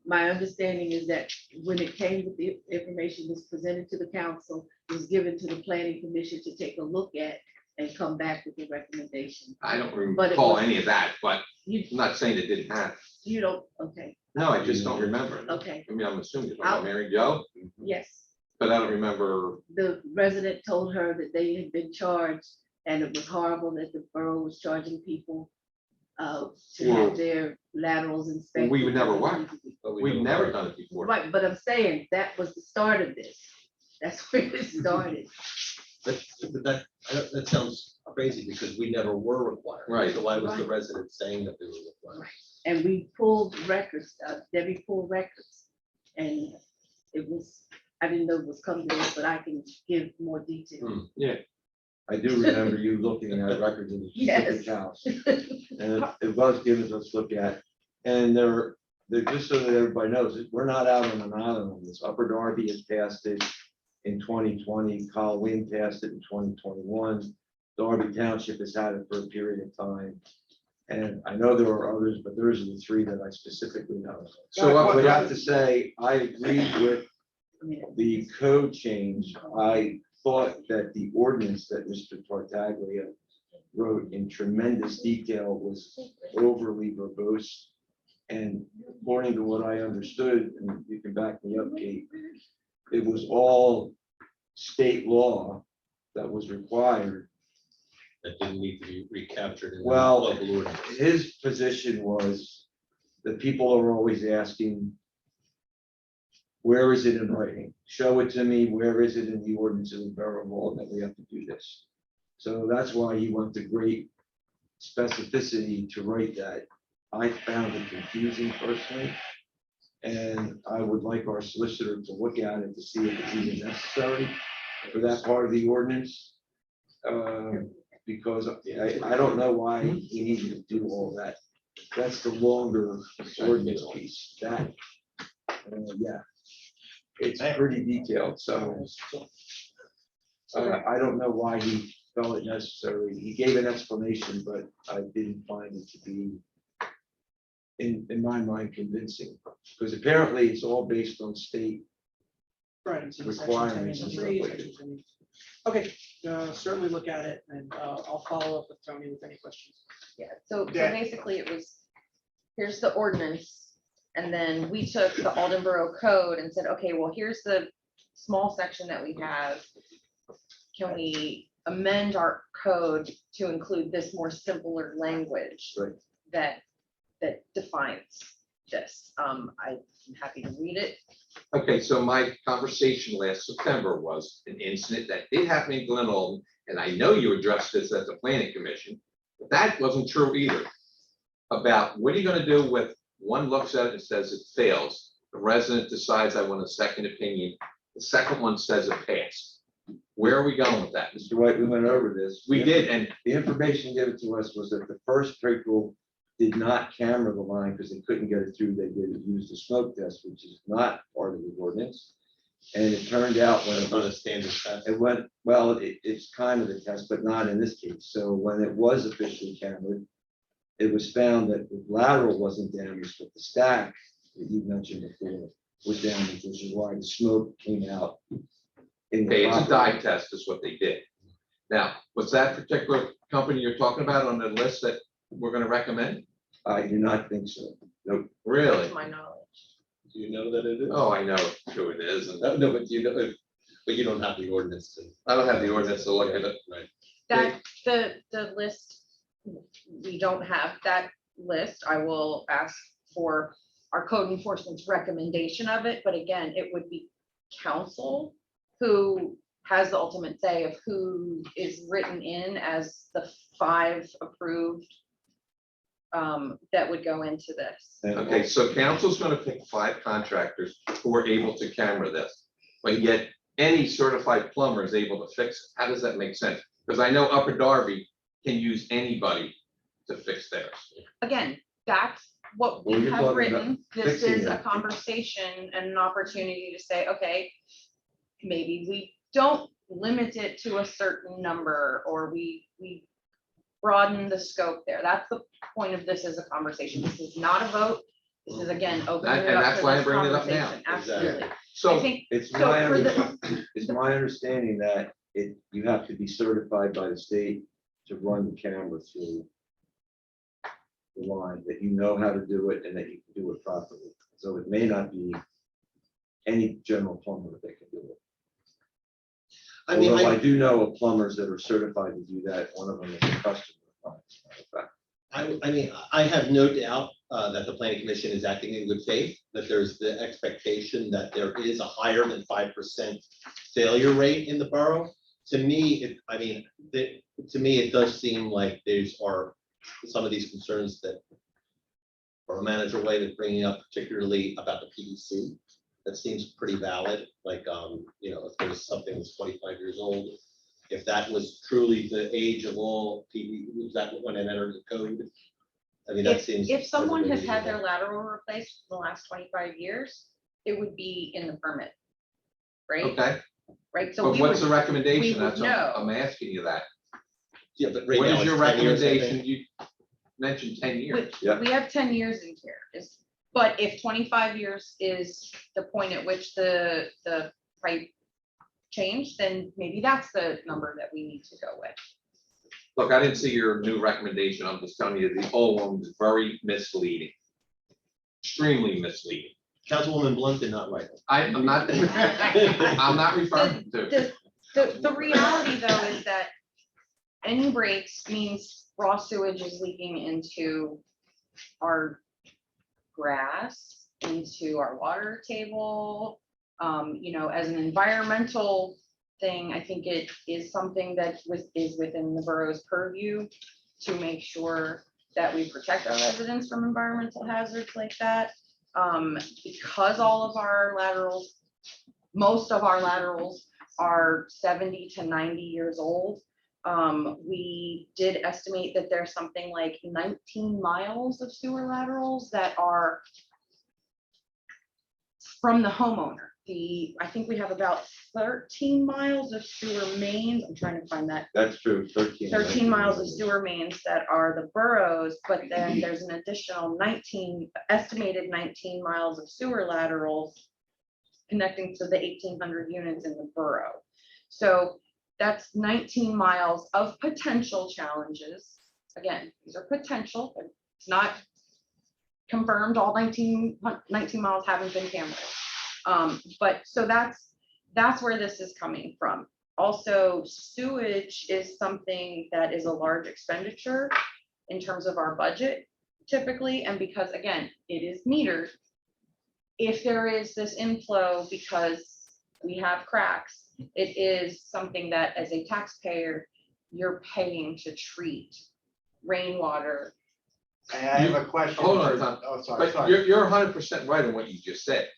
my understanding is that when it came with the information was presented to the council, it was given to the planning commission to take a look at and come back with a recommendation. I don't But it recall was- any of that, but You, I'm not saying it didn't happen. you don't, okay, No, I just don't remember. okay, I mean, I'm assuming you're talking about Mary Jo, yes. but I don't remember. The resident told her that they had been charged and it was horrible that the borough was charging people to have their laterals inspected. We would never work. We've never done it before. Right, but I'm saying that was the start of this. That's where it started. But that sounds crazy because we never were required. Right. So why was the resident saying that they were required? And we pulled records, Debbie pulled records. And it was, I didn't know it was coming to this, but I can give more detail. Yeah, I do remember you looking at records of the Yes. specific house. And it was given to us to look at. And they're just so that everybody knows, we're not out on an island on this. Upper Darby has passed it in 2020. Colwyn passed it in 2021. Darby Township has had it for a period of time. And I know there are others, but those are the three that I specifically know. so I would what, have to say, I agreed with I mean, the code change. I thought that the ordinance that Mr. Tartaglia wrote in tremendous detail was overly verbose. And according to what I understood, and you can back me up, Kate, it was all state law that was required. That didn't need to be recaptured in the Well, local ordinance. his position was that people are always asking, where is it in writing? Show it to me. Where is it in the ordinance of the Borough of Alden that we have to do this? So that's why he went to great specificity to write that. I found it confusing personally. And I would like our solicitor to look at it to see if it's even necessary for that part of the ordinance. Because I don't know why he needed to do all that. That's the longer ordinance piece, that, yeah. It's pretty detailed, so I don't know why he felt it necessary. He gave an explanation, but I didn't find it to be, in my mind, convincing. Because apparently it's all based on state. Right. it's in section 10 Requirements and and 3, stuff like section 10. Okay, certainly look at it and I'll follow up with Tony with any questions. Yeah, so Yeah. basically it was, here's the ordinance. And then we took the Aldan Borough code and said, okay, well, here's the small section that we have. Can we amend our code to include this more simpler language? Right. That defines this? I'm happy to read it. okay, so my conversation last September was an incident that did happen in Glen Alden, and I know you addressed this at the planning commission, but that wasn't true either. About what are you gonna do with one looks at it and says it fails, the resident decides I want a second opinion, the second one says it passed. Where are we going with that? Mr. White, we went over this. We did, and The information given to us was that the first people did not camera the line because they couldn't get it through. They did use the smoke test, which is not part of the ordinance. And it turned out when it It's not a was, standard test. it went, well, it's kind of a test, but not in this case. So when it was officially cameraed, it was found that the lateral wasn't damaged, but the stack that you mentioned before was damaged, which is why the smoke came out. In the okay, it's a property. dye test is what they did. Now, was that particular company you're talking about on the list that we're gonna recommend? I do not think so. Nope. Really? To my knowledge. Do you know that it is? Oh, I know who it is, and No, but you know, but you don't have the ordinance to. I don't have the ordinance to look at it. Right. That, the list, we don't have that list. I will ask for our code enforcement's recommendation of it, but again, it would be council who has the ultimate say of who is written in as the 5 approved that would go into this. And Okay, so council's gonna pick 5 contractors who are able to camera this, but yet any certified plumber is able to fix it. How does that make sense? Because I know Upper Darby can use anybody to fix theirs. Again, that's what Well, we you're have talking about written. This fixing is a it. conversation and an opportunity to say, okay, maybe we don't limit it to a certain number, or we broaden the scope there. That's the point of this as a conversation. This is not a vote. This is again, opening And it up that's for why I'm this bringing it up now. conversation. Absolutely. I So, think, It's So my, for the- it's my understanding that you have to be certified by the state to run the camera through the line, that you know how to do it and that you can do it properly. So it may not be any general plumber that can do it. I mean, Although I do know of plumbers that are certified to do that. One of them is a customer. As a matter of fact. I mean, I have no doubt that the planning commission is acting in good faith, that there's the expectation that there is a higher than 5% failure rate in the borough. To me, to me, it does seem like are some of these concerns that our manager way of bringing up, particularly about the PVC. That seems pretty valid, like, if there was something that's 25 years old, if that was truly the age of all PV, was that when it entered the code? I mean, that seems. if someone has had reasonable. their lateral replaced in the last 25 years, it would be in the permit. Right? okay, Right? So but we what's the would, recommendation? we would That's, know. I'm asking you that. Yeah, but right What now is it's your 10 years, I think. recommendation? You mentioned 10 years. Yeah. We have 10 years in here, but if 25 years is the point at which the pipe changed, then maybe that's the number that we need to go with. Look, I didn't see your new recommendation. I'm just telling you, the old one was very misleading. Extremely misleading. Councilwoman Blunt did not write it. I'm not, I'm not referring to. The reality though is that any breaks means raw sewage is leaking into our grass, into our water table. As an environmental thing, I think it is something that is within the borough's purview to make sure that we protect our residents from environmental hazards like that. Because all of our laterals, most of our laterals are 70 to 90 years old. We did estimate that there's something like 19 miles of sewer laterals that are from the homeowner. I think we have about 13 miles of sewer mains. I'm trying to find that. That's true, 13 miles of sewer mains that are the boroughs, but then there's an additional estimated 19 miles of sewer laterals connecting to the 1,800 units in the borough. So that's 19 miles of potential challenges. Again, these are potential, but it's not confirmed. All 19 miles haven't been cambered. But so that's where this is coming from. Also, sewage is something that is a large expenditure in terms of our budget typically, and because again, it is metered. If there is this inflow because we have cracks, it is something that as a taxpayer, you're paying to treat rainwater. I have a question. Hold on, Tom. Oh, sorry, But you're 100% right in what you just said.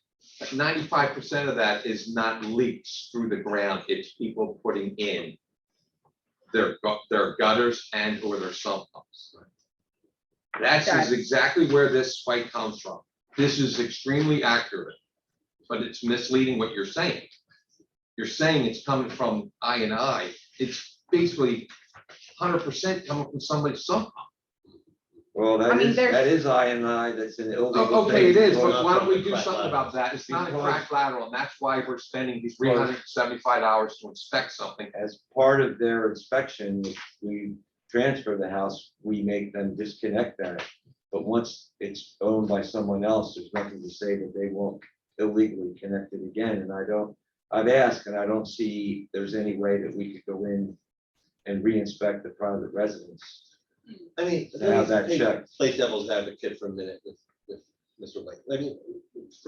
95% of that is not leaks through the ground. It's people putting in their gutters and or their sump pumps. That's exactly where this spike comes from. This is extremely accurate, but it's misleading what you're saying. You're saying it's coming from I&I. It's basically 100% coming from somebody's sump pump. Well, I mean, that is I&I, that's an illegal. Okay, it thing. is, but why don't we do Crack something lateral. about that? It's not a Because- crack lateral, and that's why we're spending these $375 to inspect something. As part of their inspection, if we transfer the house, we make them disconnect that. But once it's owned by someone else, there's nothing to say that they won't illegally connect it again. And I've asked, and I don't see there's any way that we could go in and re-inspect the private residence. I mean, To have that checked. play devil's advocate for a minute with Mr. White. I mean,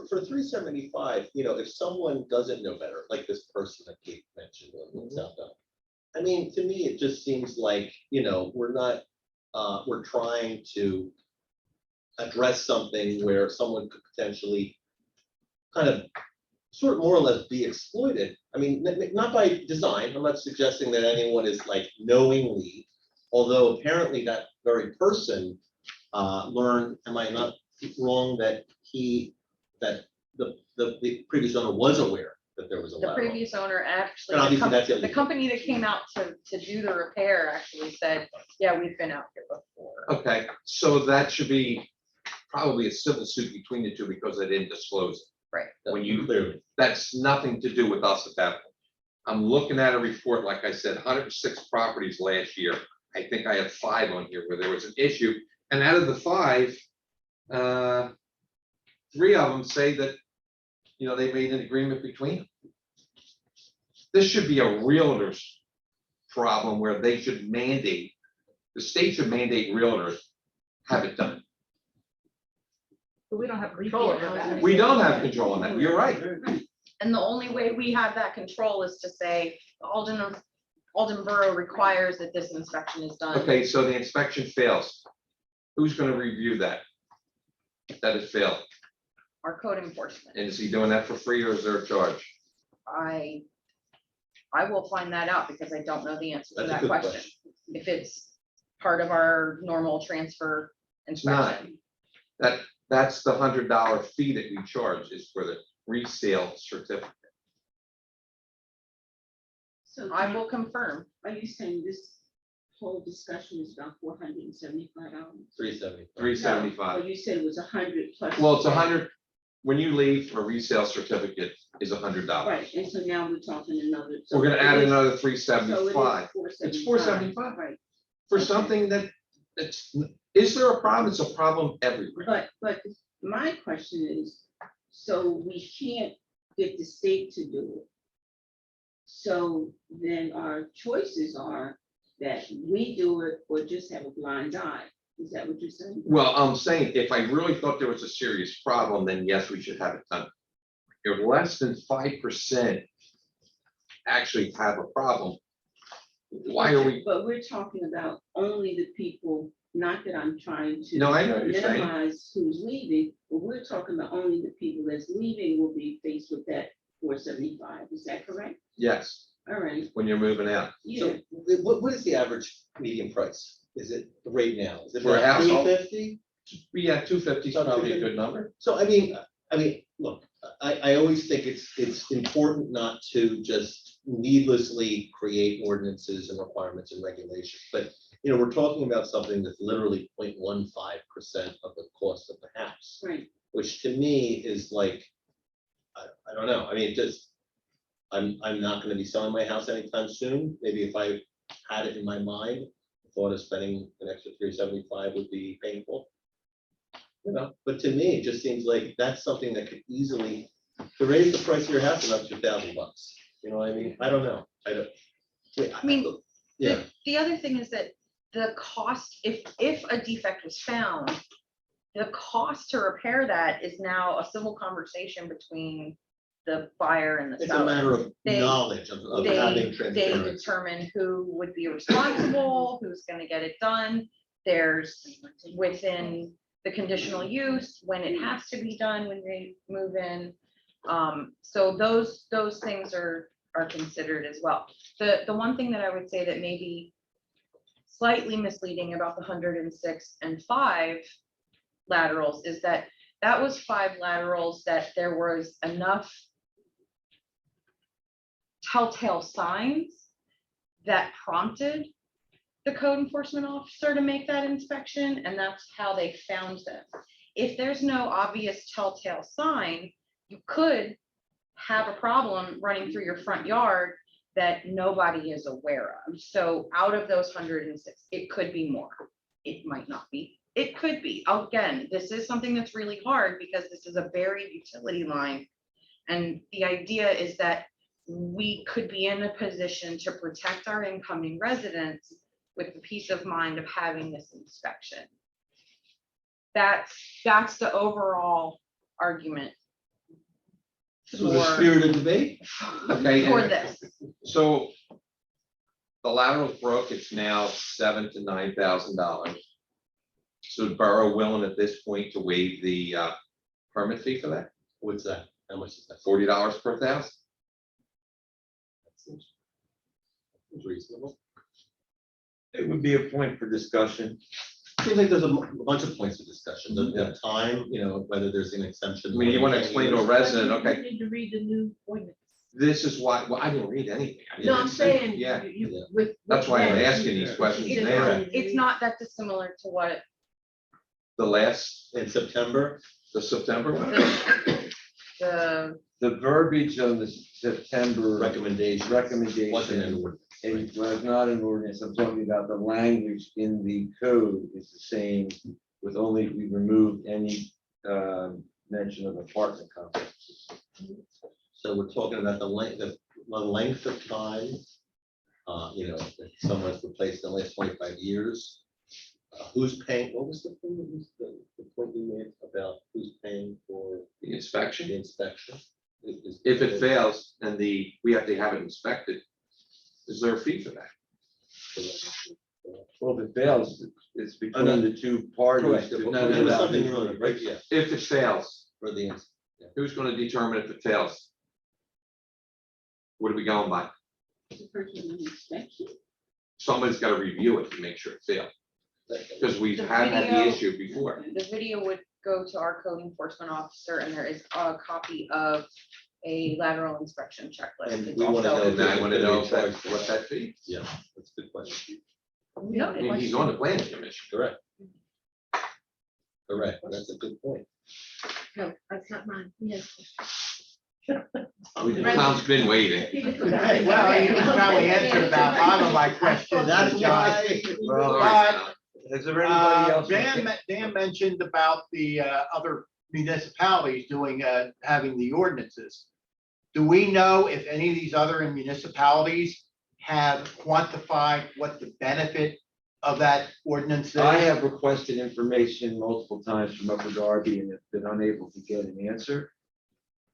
for 375, if someone doesn't know better, like this person that Kate mentioned on South Down, I mean, to me, it just seems like, we're trying to address something where someone could potentially kind of sort of more or less be exploited. I mean, not by design. I'm not suggesting that anyone is like knowingly, although apparently that very person learned, am I not wrong, that the previous owner was aware that there was a The lateral? previous owner actually, And the obviously that's the illegal. company that came out to do the repair actually said, yeah, we've been out here before. Okay, so that should be probably a civil suit between the two because they didn't disclose it. Right. When you, Clearly. that's nothing to do with us at that point. I'm looking at a report, like I said, 106 properties last year. I think I have 5 on here where there was an issue, and out of the 5, 3 of them say that, you know, they made an agreement between them. This should be a realtor's problem where they should mandate, the state should mandate realtors have it done. But we don't have control over that. We don't have control on that, you're right. And the only way we have that control is to say, Aldan Borough requires that this inspection is done. Okay, so the inspection fails. Who's gonna review that? That it failed, Our code enforcement. and is he doing that for free or is there a charge? I will find that out because I don't know the answer to That's a that good question. question. If it's part of our normal transfer It's not. inspection. That's the $100 fee that we charge is for the resale certificate. So I will confirm. are you saying this whole discussion is about $475? 370. $375. Well, you said it was 100 plus. Well, it's 100, when you leave, a resale certificate is $100. Right, and so now we're talking another. We're gonna add another So it $375 is It's $475. Right, for Okay. something that, it's, is there a problem? It's a problem everywhere. but my question is, so we can't get the state to do it. So then our choices are that we do it or just have a blind eye. Is that what you're saying? Well, I'm saying if I really thought there was a serious problem, then yes, we should have it done. If less than 5% actually have a problem, why are we? But we're talking about only the people, not that I'm trying to. No, I know what you're saying. Minimize who's leaving, but we're talking about only the people that's leaving will be faced with that 475. Is that correct? Yes, All right, when you're moving out. yeah. So what is the average median price? Is it the rate now? Is it For a household? 350? Yeah, 250 is probably a good number. So I mean, look, I always think it's important not to just needlessly create ordinances and requirements and regulations. But, you know, we're talking about something that's literally 0.15% of the cost of the house, Right, which to me is like, I don't know. I mean, just, I'm not gonna be selling my house anytime soon. Maybe if I had it in my mind, the thought of spending an extra 375 would be painful. You know, but to me, it just seems like that's something that could easily, to raise the price of your house another $2,000. You know what I mean? I don't know. I mean, yeah, The other thing is that the cost, if a defect was found, the cost to repair that is now a civil conversation between the buyer and the it's a seller. matter of They- knowledge of having They transparency. determine who would be responsible, who's gonna get it done. There's within the conditional use, when it has to be done, when they move in. So those things are considered as well. The one thing that I would say that may be slightly misleading about the 106 and 5 laterals is that was 5 laterals that there was enough telltale signs that prompted the code enforcement officer to make that inspection, and that's how they found them. If there's no obvious telltale sign, you could have a problem running through your front yard that nobody is aware of. So out of those 106, it could be more. It might not be. It could be. Again, this is something that's really hard because this is a buried utility line. And the idea is that we could be in a position to protect our incoming residents with the peace of mind of having this inspection. That's the overall argument So the spirit of debate. Okay, for and this. so the lateral's broke, it's now $7,000 to $9,000. So the borough willing at this point to waive the permit fee for that? What's that? How much is that? $40 per thousand. Seems reasonable. It would be a point for discussion. Seems like there's a bunch of points of discussion, the time, whether there's an exemption. I mean, you want to explain to a resident, You okay, need to read the new ordinance. this is why, well, I didn't read anything. I No, I'm didn't- saying. Yeah, With. that's why I'm with- asking these questions It's now. not- It's not that dissimilar to what The last, In September, the September one? the, The verbiage on the September recommendation. recommendation. Wasn't in order. It was not an ordinance. I'm talking about the language in the code is the same, with only we removed any mention of apartment complexes. So we're talking about the length of time, that someone's replaced in the last 25 years. Who's paying, what was the thing that was the point you made about who's paying for The the inspection. inspection? If it fails and we have to have it inspected, is there a fee for that? Well, if it fails, it's no. between the two parties. Correct. to- No, there was something wrong, right, yeah, If it fails, for the, who's going to determine if it fails? What are we going by? The person in inspection. Somebody's got to review it to make sure it failed, because we've The had the video- issue before. the video would go to our code enforcement officer, and there is a copy of a lateral inspection checklist. And It's we wanna also- know And I want to know if Charge that's for what's that fee. yeah, that's a good question. No, I mean, he's on the planning commission. Correct. Correct, that's a good point. No, that's not mine. Yes. Tom's been waiting. Hey, well, you probably answered about half of my questions. That's John. why. Well, But, is there anybody else? Dan mentioned about the other municipalities doing, having the ordinances. Do we know if any of these other municipalities have quantified what the benefit of that ordinance is? I have requested information multiple times from Upper Darby and have been unable to get an answer.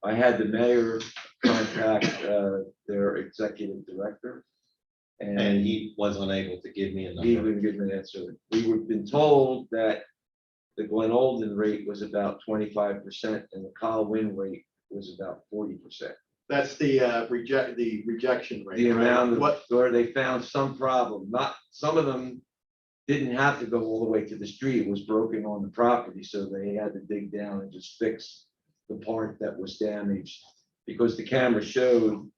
I had the mayor contact their executive director. And he was unable to give me a He number. wouldn't give me an answer. We were been told that the Glen Olden rate was about 25% and the Kyle Win rate was about 40%. That's the rejection rate. The right? amount of, What, where they found some problem, not, some of them didn't have to go all the way to the street, it was broken on the property, so they had to dig down and just fix the part that was damaged. Because the camera showed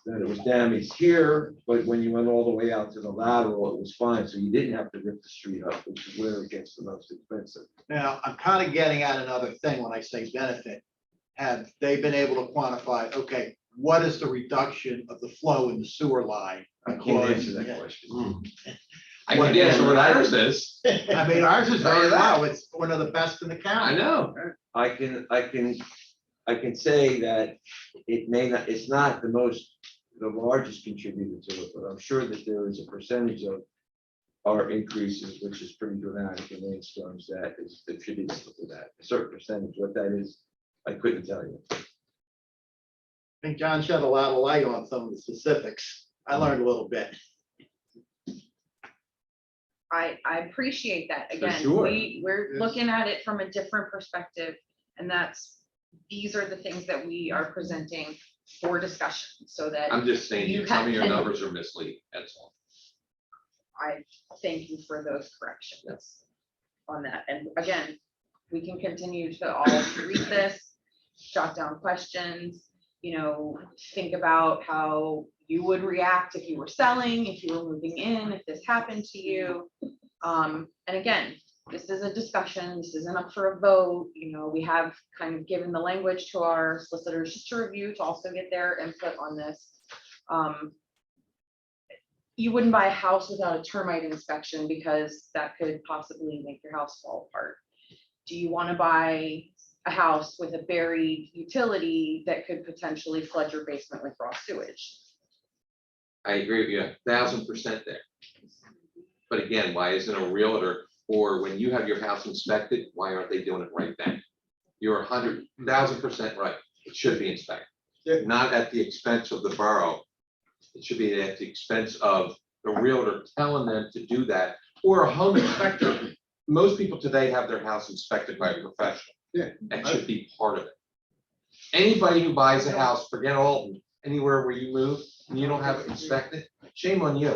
that it was damaged here, but when you went all the way out to the lateral, it was fine, so you didn't have to rip the street up, which is where it gets the most expensive. now, I'm kind of getting at another thing when I say benefit. Have they been able to quantify, okay, what is the reduction of the flow in the sewer line? I can't answer that question. I can answer what ours is. I mean, ours is very low. It's one of the best in the I county. know. I can say that it may not, it's not the largest contributor to it, but I'm sure that there is a percentage of our increases, which is pretty dramatic in rainstorms, that is attributed to that. A certain percentage, what that is, I couldn't tell you. I think John shed a lot of light on some of the specifics. I learned a little bit. I appreciate that. Again, sure. we're Yes. looking at it from a different perspective, and these are the things that we are presenting for discussion, so that I'm just saying, You some of your have- numbers are misleading, that's all. I thank you for those corrections on that. And again, we can continue to all read this, jot down questions, think about how you would react if you were selling, if you were moving in, if this happened to you. And again, this is a discussion, this isn't up for a vote, we have kind of given the language to our solicitors just to review, to also get their input on this. You wouldn't buy a house without a termite inspection because that could possibly make your house fall apart. Do you want to buy a house with a buried utility that could potentially flood your basement with raw sewage? I agree with you 1,000% there. But again, why isn't a realtor, or when you have your house inspected, why aren't they doing it right then? You're 100,000% right. It should be inspected. Not at the expense of the borough. It should be at the expense of the realtor telling them to do that, or a home inspector. Most people today have their house inspected by a professional. Yeah. That should be part of it. Anybody who buys a house, forget Alton, anywhere where you move, and you don't have it inspected, shame on you.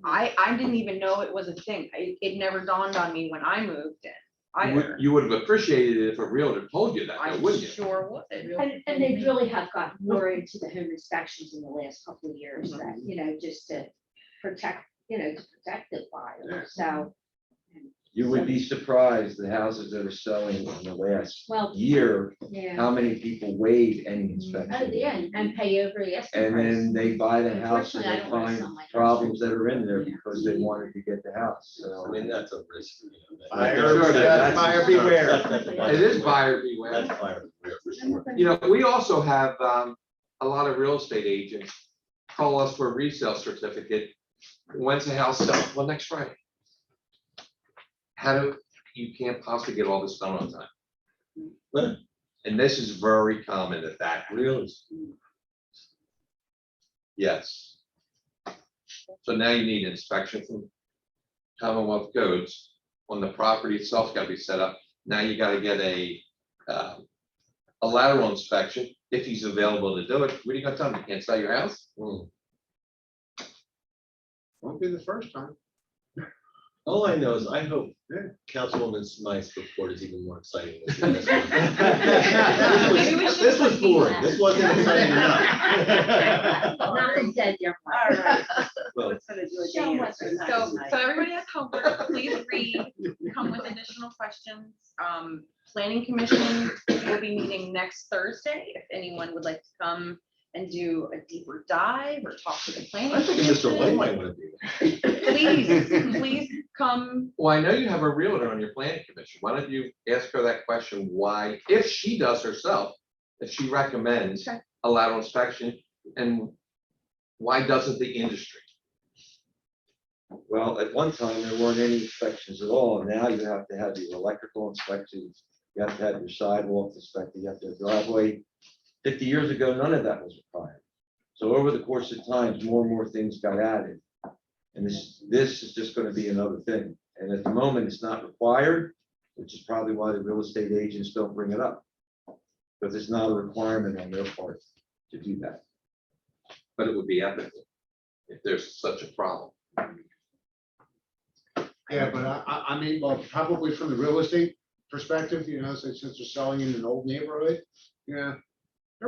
I didn't even know it was a thing. It never dawned on me when I moved in either. You would have appreciated it if a realtor told you that, I though, wouldn't you? sure would. And they really have gotten more into the home inspections in the last couple of years that, just to protect, to protect the buyer. So, You would be surprised the houses that are selling in the last well, year, yeah. how many people waive any Oh, inspection. yeah, and pay over the asking And price. then they buy the house and Unfortunately, I they don't wanna find sell my house. problems that are in there because they wanted to get the house, so. I mean, that's a risk. Buyer beware. It is buyer beware. That's buyer beware for sure. You know, we also have a lot of real estate agents call us for a resale certificate. When's the house sell? Well, next Friday. You can't possibly get all this done on time. And this is very common at that. Really? Yes. So now you need inspection from Commonwealth codes on the property itself, got to be set up. Now you got to get a lateral inspection if he's available to do it. What are you gonna tell him? You can't sell your house? Won't be the first time. All I know is I hope Councilwoman Smythe's report is even more exciting than this one. Maybe we should This was put boring. these This wasn't exciting enough. Nothing dead yet. All right. Well, Show 'em what's inside So tonight. everybody has homework, please read, come with additional questions. Planning Commission will be meeting next Thursday, if anyone would like to come and do a deeper dive or talk to the planning. I think Mr. White Commission. might want to be there. Please come. Well, I know you have a realtor on your planning commission. Why don't you ask her that question? Why, if she does herself, if she recommends Okay. a lateral inspection, and why doesn't the industry? Well, at one time, there weren't any inspections at all, and now you have to have your electrical inspections, you have to have your sidewalk inspected, you have to have driveway. 50 years ago, none of that was required. So over the course of time, more and more things got added. And this is just gonna be another thing. And at the moment, it's not required, which is probably why the real estate agents don't bring it up. Because it's not a requirement on their part to do that. But it would be ethical if there's such a problem. Yeah, but I mean, well, probably from the real estate perspective, since they're selling in an old neighborhood, they're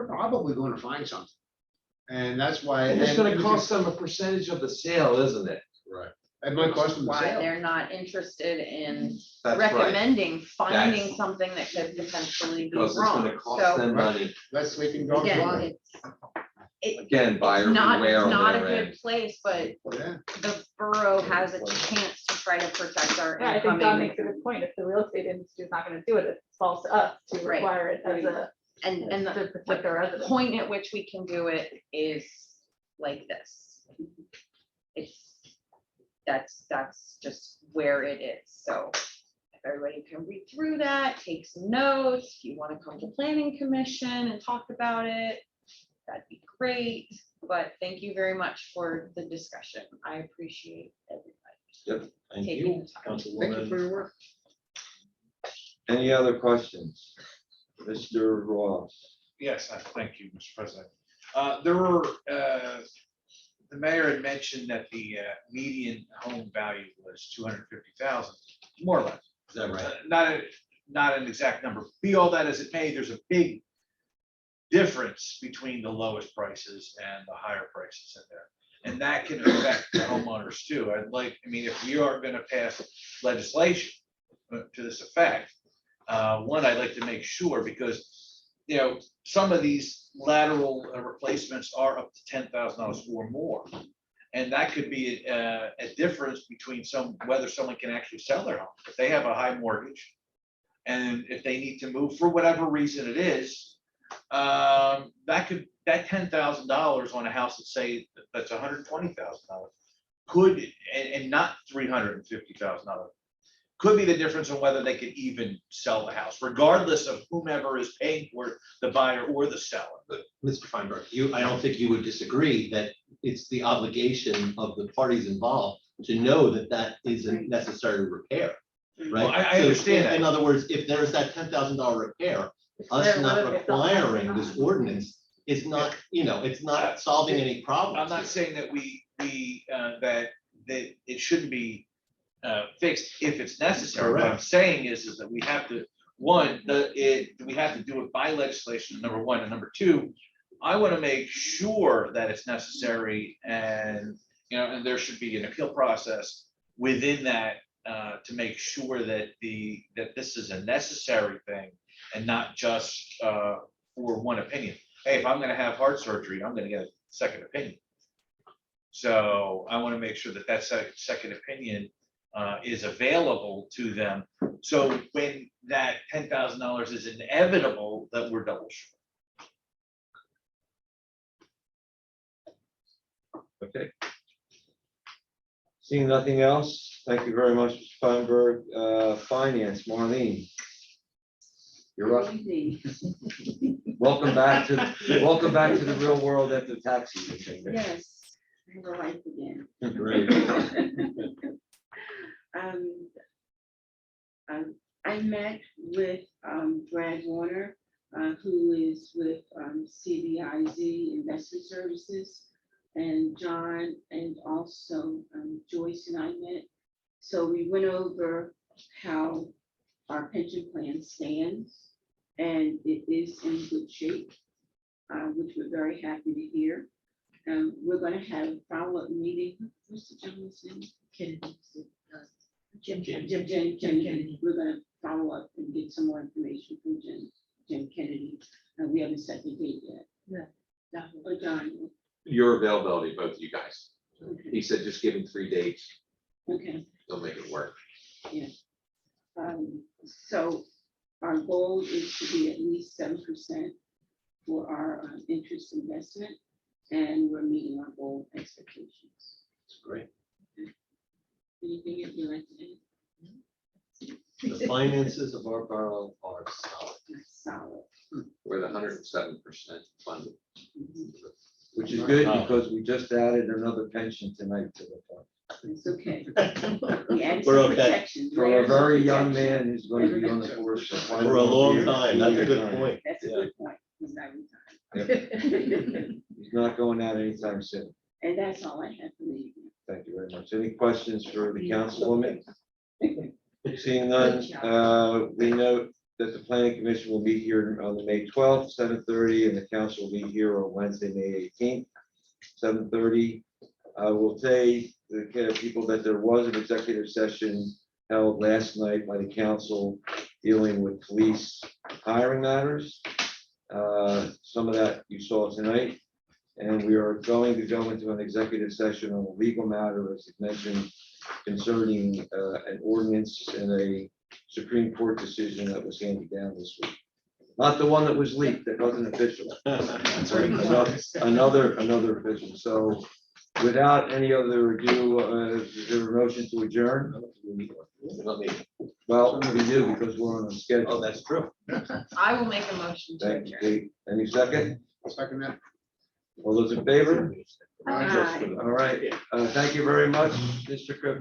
probably gonna find something. And that's why. And it's and- gonna cost them a percentage of the sale, isn't it? Right. It might cost them the Why sale. they're not interested in That's right. recommending finding That's- something that could potentially be Because it's wrong. gonna cost So them money. Let's sleeping dogs again, lie. Again, buyer it's not, beware it's on not a their good end. place, but Yeah. the borough has a chance to try to protect our Yeah, I think Don makes a incoming. good point. If the real estate industry is not gonna do it, it falls to us to Right. require it as a, And to the protect our residents. point at which we can do it is like this. That's just where it is. So if everybody can read through that, take some notes, if you want to come to planning commission and talk about it, that'd be great. But thank you very much for the discussion. I appreciate everybody Thank taking you, the time. Thank you for Councilwoman. your work. Any other questions? Mr. Ross? Yes, thank you, Mr. President. There were, the mayor had mentioned that the median home value was 250,000, more or less. Is that right? Not an exact number. Be all that as it may, there's a big difference between the lowest prices and the higher prices in there. And that can affect the homeowners too. If we are gonna pass legislation to this effect, one, I'd like to make sure, because some of these lateral replacements are up to $10,000 or more. And that could be a difference between whether someone can actually sell their home. If they have a high mortgage, and if they need to move for whatever reason it is, that $10,000 on a house that's $120,000 could, and not $350,000, could be the difference on whether they could even sell the house, regardless of whomever is paying for it, the buyer or the seller. Mr. Feinberg, I don't think you would disagree that it's the obligation of the parties involved to know that that is a necessary repair, right? Well, I So, understand that. In other words, if there's that $10,000 repair, us not requiring this ordinance is not, it's not solving any problems. I'm not saying that that it shouldn't be fixed if it's necessary. What I'm Correct. saying is that we have to, we have to do it by legislation, number one, and number two, I want to make sure that it's necessary and, and there should be an appeal process within that to make sure that that this is a necessary thing and not just for one opinion. Hey, if I'm gonna have heart surgery, I'm gonna get a second opinion. So I want to make sure that that second opinion is available to them. So when that $10,000 is inevitable, that we're double sure. Okay. Seeing nothing else, thank you very much, Mr. Feinberg. Finance, Marlene. You're up. Welcome back to the real world after tax season. Yes, I have a life again. Great. I met with Brad Warner, who is with CBIZ Investment Services, and John, and also Joyce and I met. So we went over how our pension plan stands, and it is in good shape, which we're very happy to hear. We're going to have a follow-up meeting. What's the gentleman's name? Kennedy. Jim Kennedy. We're going to follow up and get some more information from Jim Kennedy. We haven't set the date yet. Yeah. Or John. Your availability, both of you guys. Okay. He said just give him 3 dates. Okay. They'll make it work. So our goal is to be at least 7% for our interest investment, and we're meeting our goal expectations. That's great. Anything that you like to add? The finances of our borough are solid. Solid. We're the 107% funded. Mhm. Which is good because we just added another pension tonight to the fund. It's okay. We added We're some okay. protections. For a very young man who's going to be on the force for quite For a long years, time, that's a good point. That's a Yeah. good point. He's not retired. He's not going out anytime soon. And that's all I have for you. Thank you very much. Any questions for the councilwoman? Seeing none, we note that the planning commission will meet here on the May 12th, 7:30, and the council will meet here on Wednesday, May 18th, 7:30. I will say the people that there was an executive session held last night by the council dealing with police hiring matters. Some of that you saw tonight. And we are going to go into an executive session on a legal matter, as mentioned, concerning an ordinance and a Supreme Court decision that was handed down this week. Not the one that was leaked, that wasn't official. Another official. So without any other ado, is there a motion to adjourn? Well, we do because we're on a schedule. Oh, that's true. I will make a motion to Thank you, adjourn. Kate. Any second? Second that. All those in favor? Aye. All right. Thank you very much, Mr. Cook.